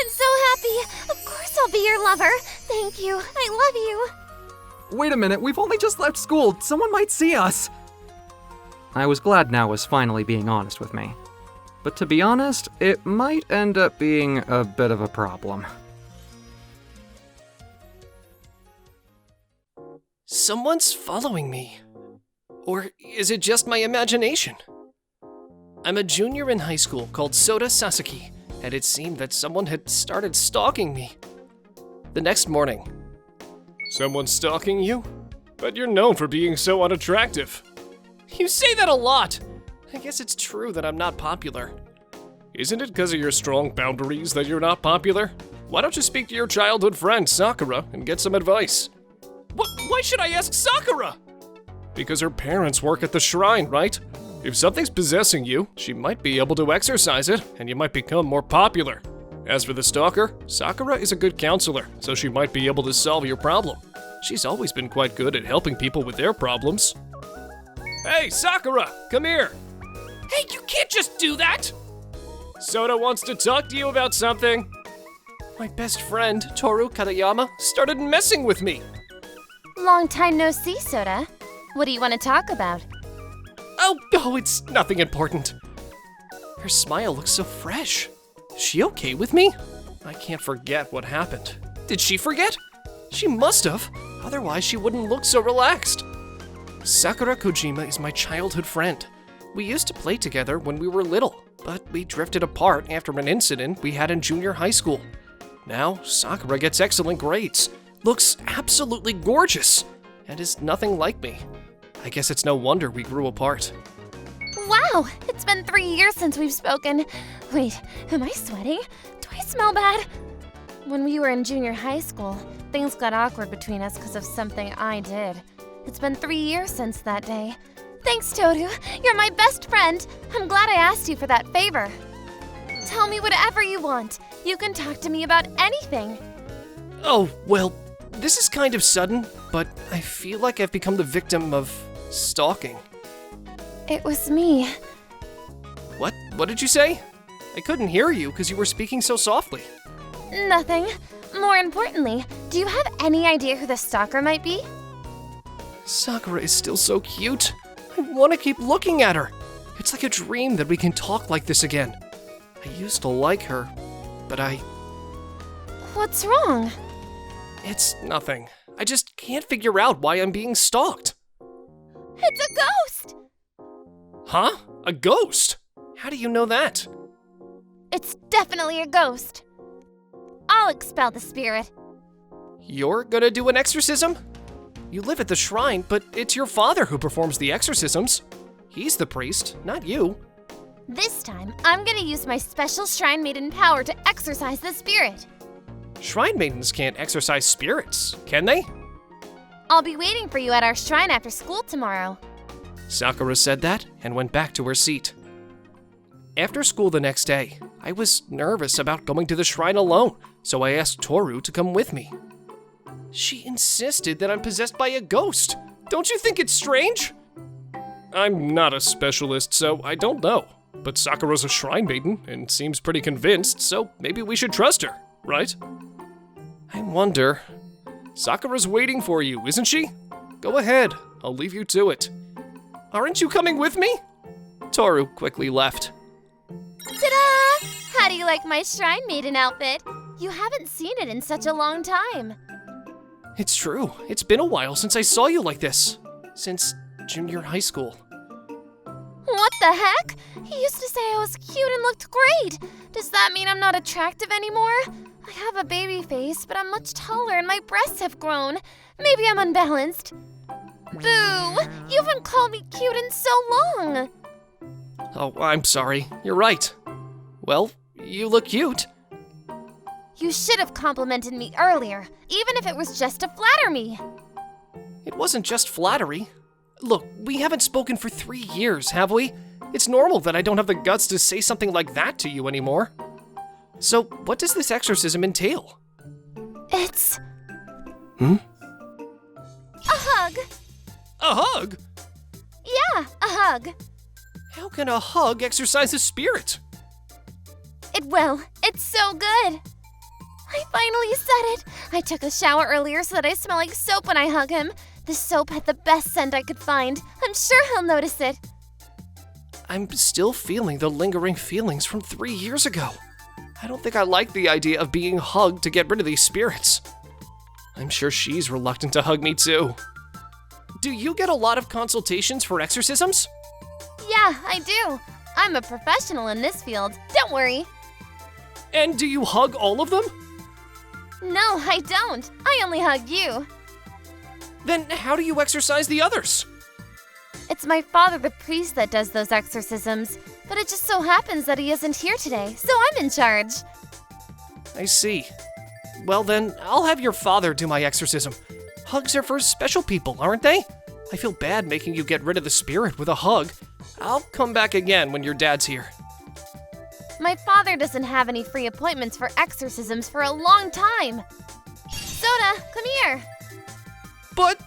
I'm so happy! Of course I'll be your lover! Thank you, I love you! Wait a minute, we've only just left school. Someone might see us. I was glad Now was finally being honest with me. But to be honest, it might end up being a bit of a problem. Someone's following me. Or is it just my imagination? I'm a junior in high school called Soda Sasaki, and it seemed that someone had started stalking me. The next morning. Someone's stalking you? But you're known for being so unattractive. You say that a lot! I guess it's true that I'm not popular. Isn't it because of your strong boundaries that you're not popular? Why don't you speak to your childhood friend, Sakura, and get some advice? Why should I ask Sakura? Because her parents work at the shrine, right? If something's possessing you, she might be able to exorcise it, and you might become more popular. As for the stalker, Sakura is a good counselor, so she might be able to solve your problem. She's always been quite good at helping people with their problems. Hey, Sakura, come here! Hey, you can't just do that! Soda wants to talk to you about something. My best friend, Toru Katayama, started messing with me. Long time no see, Soda. What do you want to talk about? Oh, it's nothing important. Her smile looks so fresh. Is she okay with me? I can't forget what happened. Did she forget? She must have, otherwise she wouldn't look so relaxed. Sakura Kojima is my childhood friend. We used to play together when we were little, but we drifted apart after an incident we had in junior high school. Now, Sakura gets excellent grades, looks absolutely gorgeous, and is nothing like me. I guess it's no wonder we grew apart. Wow, it's been 3 years since we've spoken. Wait, am I sweating? Do I smell bad? When we were in junior high school, things got awkward between us because of something I did. It's been 3 years since that day. Thanks, Toru. You're my best friend. I'm glad I asked you for that favor. Tell me whatever you want. You can talk to me about anything. Oh, well, this is kind of sudden, but I feel like I've become the victim of stalking. It was me. What? What did you say? I couldn't hear you because you were speaking so softly. Nothing. More importantly, do you have any idea who the stalker might be? Sakura is still so cute. I want to keep looking at her. It's like a dream that we can talk like this again. I used to like her, but What's wrong? It's nothing. I just can't figure out why I'm being stalked. It's a ghost! Huh? A ghost? How do you know that? It's definitely a ghost. I'll expel the spirit. You're gonna do an exorcism? You live at the shrine, but it's your father who performs the exorcisms. He's the priest, not you. This time, I'm gonna use my special Shrine Maiden power to exorcise the spirit. Shrine maidens can't exorcise spirits, can they? I'll be waiting for you at our shrine after school tomorrow. Sakura said that and went back to her seat. After school the next day, I was nervous about going to the shrine alone, so I asked Toru to come with me. She insisted that I'm possessed by a ghost. Don't you think it's strange? I'm not a specialist, so I don't know. But Sakura's a shrine maiden and seems pretty convinced, so maybe we should trust her, right? I wonder. Sakura's waiting for you, isn't she? Go ahead, I'll leave you to it. Aren't you coming with me? Toru quickly left. Ta-da! How do you like my Shrine Maiden outfit? You haven't seen it in such a long time. It's true. It's been a while since I saw you like this. Since junior high school. What the heck? He used to say I was cute and looked great. Does that mean I'm not attractive anymore? I have a baby face, but I'm much taller and my breasts have grown. Maybe I'm unbalanced. Boo! You haven't called me cute in so long. Oh, I'm sorry. You're right. Well, you look cute. You should have complimented me earlier, even if it was just to flatter me. It wasn't just flattery. Look, we haven't spoken for 3 years, have we? It's normal that I don't have the guts to say something like that to you anymore. So, what does this exorcism entail? It's... A hug. A hug? Yeah, a hug. How can a hug exorcise a spirit? It will. It's so good. I finally said it. I took a shower earlier so that I smell like soap when I hug him. The soap had the best scent I could find. I'm sure he'll notice it. I'm still feeling the lingering feelings from 3 years ago. I don't think I like the idea of being hugged to get rid of these spirits. I'm sure she's reluctant to hug me too. Do you get a lot of consultations for exorcisms? Yeah, I do. I'm a professional in this field. Don't worry. And do you hug all of them? No, I don't. I only hug you. Then how do you exorcise the others? It's my father, the priest, that does those exorcisms. But it just so happens that he isn't here today, so I'm in charge. I see. Well then, I'll have your father do my exorcism. Hugs are for special people, aren't they? I feel bad making you get rid of the spirit with a hug. I'll come back again when your dad's here. My father doesn't have any free appointments for exorcisms for a long time. Soda, come here. But...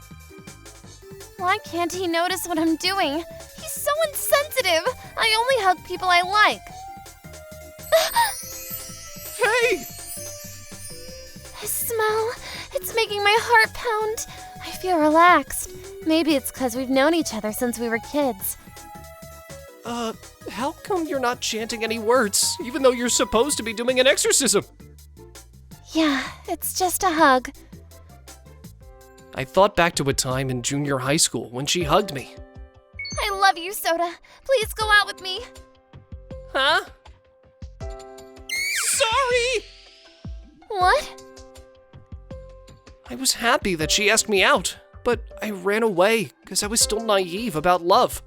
Why can't he notice what I'm doing? He's so insensitive. I only hug people I like. Hey! His smell, it's making my heart pound. I feel relaxed. Maybe it's because we've known each other since we were kids. How come you're not chanting any words, even though you're supposed to be doing an exorcism? Yeah, it's just a hug. I thought back to a time in junior high school when she hugged me. I love you, Soda. Please go out with me. Huh? Sorry! What? I was happy that she asked me out, but I ran away because I was still naive about love.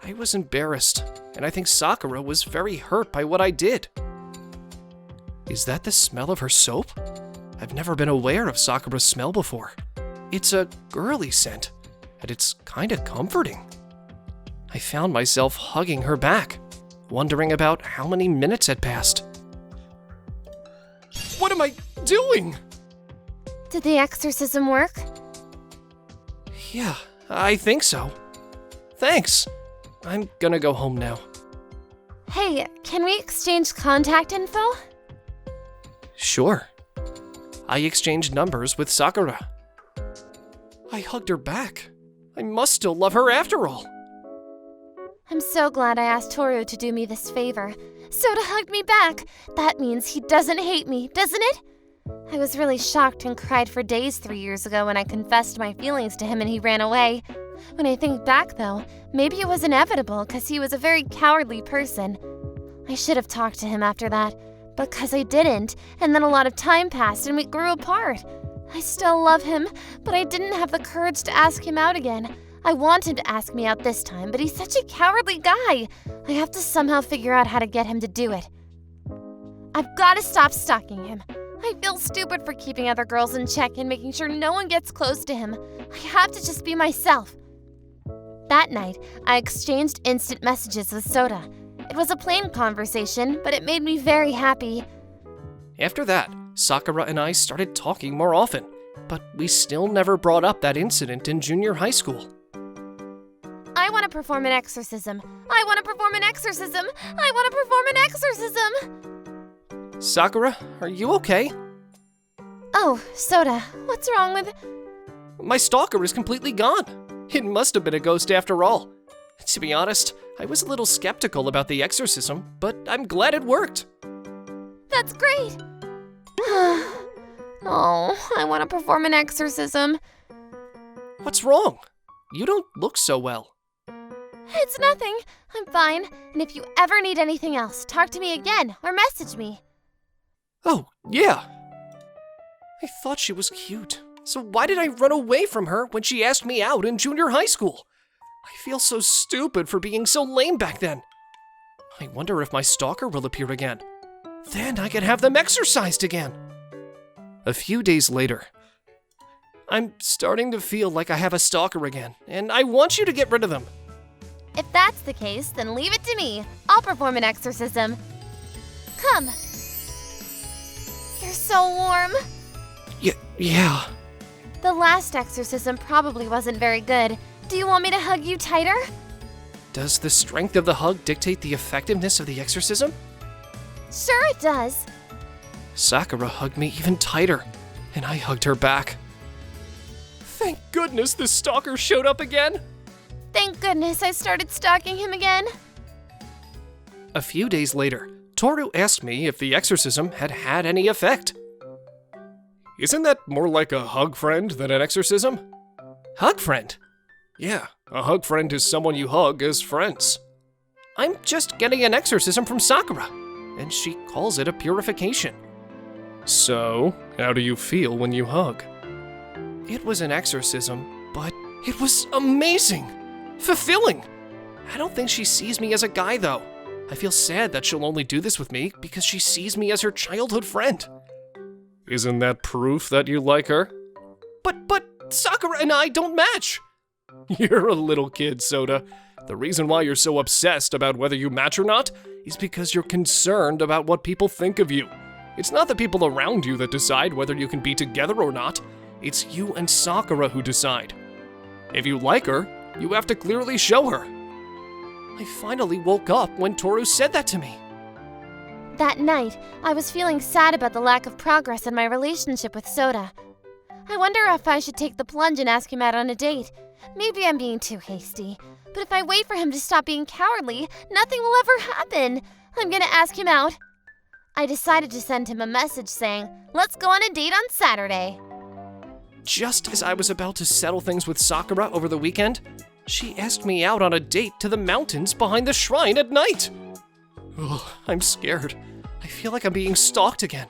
I was embarrassed, and I think Sakura was very hurt by what I did. Is that the smell of her soap? I've never been aware of Sakura's smell before. It's a girly scent. and it's kinda comforting. I found myself hugging her back, wondering about how many minutes had passed. What am I doing? Did the exorcism work? Yeah, I think so. Thanks. I'm gonna go home now. Hey, can we exchange contact info? Sure. I exchanged numbers with Sakura. I hugged her back. I must still love her after all. I'm so glad I asked Toru to do me this favor. Soda hugged me back. That means he doesn't hate me, doesn't it? I was really shocked and cried for days 3 years ago when I confessed my feelings to him and he ran away. When I think back though, maybe it was inevitable because he was a very cowardly person. I should have talked to him after that, because I didn't, and then a lot of time passed and we grew apart. I still love him, but I didn't have the courage to ask him out again. I want him to ask me out this time, but he's such a cowardly guy. I have to somehow figure out how to get him to do it. I've got to stop stalking him. I feel stupid for keeping other girls in check and making sure no one gets close to him. I have to just be myself. That night, I exchanged instant messages with Soda. It was a plain conversation, but it made me very happy. After that, Sakura and I started talking more often, but we still never brought up that incident in junior high school. I want to perform an exorcism. I want to perform an exorcism. I want to perform an exorcism. Sakura, are you okay? Oh, Soda, what's wrong with... My stalker is completely gone. It must have been a ghost after all. To be honest, I was a little skeptical about the exorcism, but I'm glad it worked. That's great. Oh, I want to perform an exorcism. What's wrong? You don't look so well. It's nothing. I'm fine. And if you ever need anything else, talk to me again or message me. Oh, yeah. I thought she was cute. So why did I run away from her when she asked me out in junior high school? I feel so stupid for being so lame back then. I wonder if my stalker will appear again. Then I can have them exorcised again. A few days later, I'm starting to feel like I have a stalker again, and I want you to get rid of them. If that's the case, then leave it to me. I'll perform an exorcism. Come. You're so warm. Yeah. The last exorcism probably wasn't very good. Do you want me to hug you tighter? Does the strength of the hug dictate the effectiveness of the exorcism? Sure it does. Sakura hugged me even tighter, and I hugged her back. Thank goodness the stalker showed up again. Thank goodness I started stalking him again. A few days later, Toru asked me if the exorcism had had any effect. Isn't that more like a hug friend than an exorcism? Hug friend? Yeah, a hug friend is someone you hug as friends. I'm just getting an exorcism from Sakura, and she calls it a purification. So, how do you feel when you hug? It was an exorcism, but it was amazing! Fulfilling! I don't think she sees me as a guy, though. I feel sad that she'll only do this with me because she sees me as her childhood friend. Isn't that proof that you like her? But Sakura and I don't match! You're a little kid, Soda. The reason why you're so obsessed about whether you match or not is because you're concerned about what people think of you. It's not the people around you that decide whether you can be together or not. It's you and Sakura who decide. If you like her, you have to clearly show her. I finally woke up when Toru said that to me. That night, I was feeling sad about the lack of progress in my relationship with Soda. I wonder if I should take the plunge and ask him out on a date. Maybe I'm being too hasty, but if I wait for him to stop being cowardly, nothing will ever happen. I'm gonna ask him out. I decided to send him a message saying, "Let's go on a date on Saturday." Just as I was about to settle things with Sakura over the weekend, she asked me out on a date to the mountains behind the shrine at night. Ugh, I'm scared. I feel like I'm being stalked again.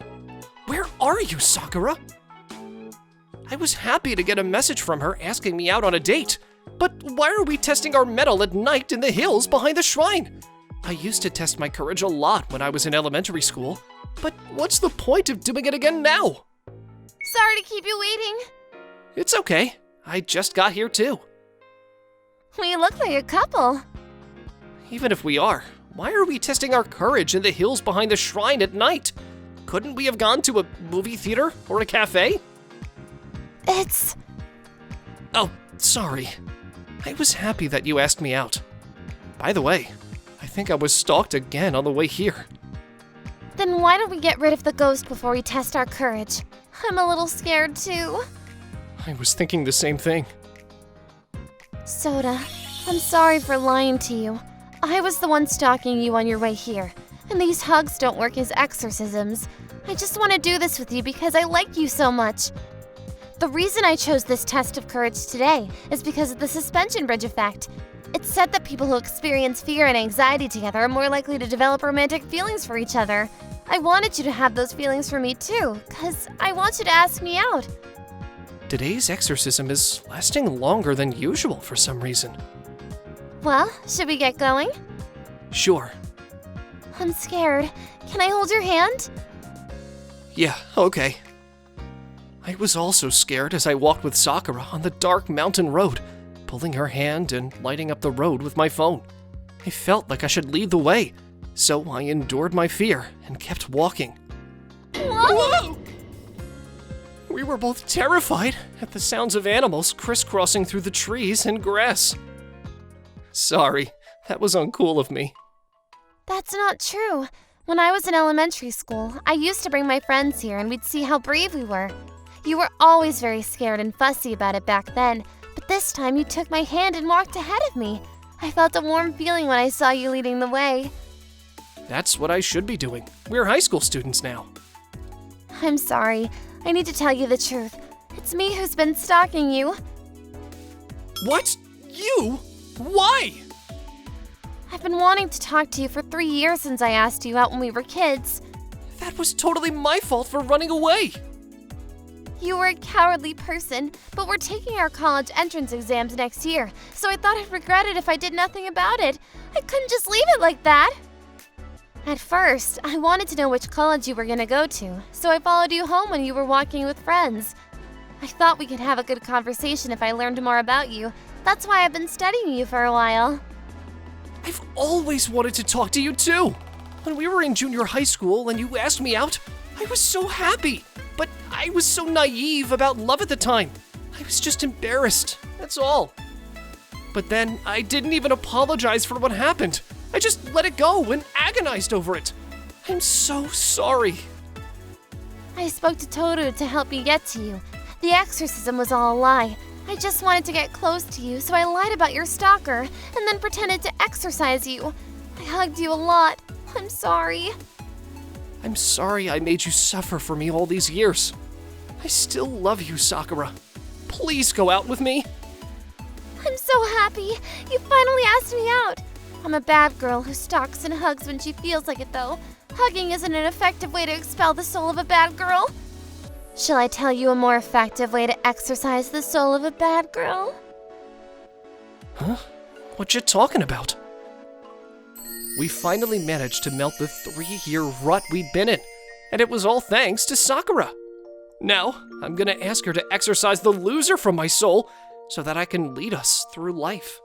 Where are you, Sakura? I was happy to get a message from her asking me out on a date, but why are we testing our mettle at night in the hills behind the shrine? I used to test my courage a lot when I was in elementary school, but what's the point of doing it again now? Sorry to keep you waiting. It's okay. I just got here too. We look like a couple. Even if we are, why are we testing our courage in the hills behind the shrine at night? Couldn't we have gone to a movie theater or a cafe? It's... Oh, sorry. I was happy that you asked me out. By the way, I think I was stalked again on the way here. Then why don't we get rid of the ghost before we test our courage? I'm a little scared too. I was thinking the same thing. Soda, I'm sorry for lying to you. I was the one stalking you on your way here, and these hugs don't work as exorcisms. I just want to do this with you because I like you so much. The reason I chose this test of courage today is because of the suspension bridge effect. It's said that people who experience fear and anxiety together are more likely to develop romantic feelings for each other. I wanted you to have those feelings for me too, because I want you to ask me out. Today's exorcism is lasting longer than usual for some reason. Well, should we get going? Sure. I'm scared. Can I hold your hand? Yeah, okay. I was also scared as I walked with Sakura on the dark mountain road, pulling her hand and lighting up the road with my phone. I felt like I should lead the way, so I endured my fear and kept walking. Whoa! We were both terrified at the sounds of animals crisscrossing through the trees and grass. Sorry, that was uncool of me. That's not true. When I was in elementary school, I used to bring my friends here and we'd see how brave we were. You were always very scared and fussy about it back then, but this time you took my hand and walked ahead of me. I felt a warm feeling when I saw you leading the way. That's what I should be doing. We're high school students now. I'm sorry. I need to tell you the truth. It's me who's been stalking you. What? You? Why? I've been wanting to talk to you for 3 years since I asked you out when we were kids. That was totally my fault for running away. You were a cowardly person, but we're taking our college entrance exams next year, so I thought I'd regret it if I did nothing about it. I couldn't just leave it like that. At first, I wanted to know which college you were going to go to, so I followed you home when you were walking with friends. I thought we could have a good conversation if I learned more about you. That's why I've been studying you for a while. I've always wanted to talk to you too. When we were in junior high school and you asked me out, I was so happy. But I was so naive about love at the time. I was just embarrassed, that's all. But then I didn't even apologize for what happened. I just let it go and agonized over it. I'm so sorry. I spoke to Toru to help me get to you. The exorcism was all a lie. I just wanted to get close to you, so I lied about your stalker and then pretended to exorcise you. I hugged you a lot. I'm sorry. I'm sorry I made you suffer for me all these years. I still love you, Sakura. Please go out with me. I'm so happy. You finally asked me out. I'm a bad girl who stalks and hugs when she feels like it, though. Hugging isn't an effective way to expel the soul of a bad girl. Shall I tell you a more effective way to exorcise the soul of a bad girl? Huh? What you talking about? We finally managed to melt the 3-year rut we'd been in, and it was all thanks to Sakura. Now, I'm gonna ask her to exorcise the loser from my soul so that I can lead us through life.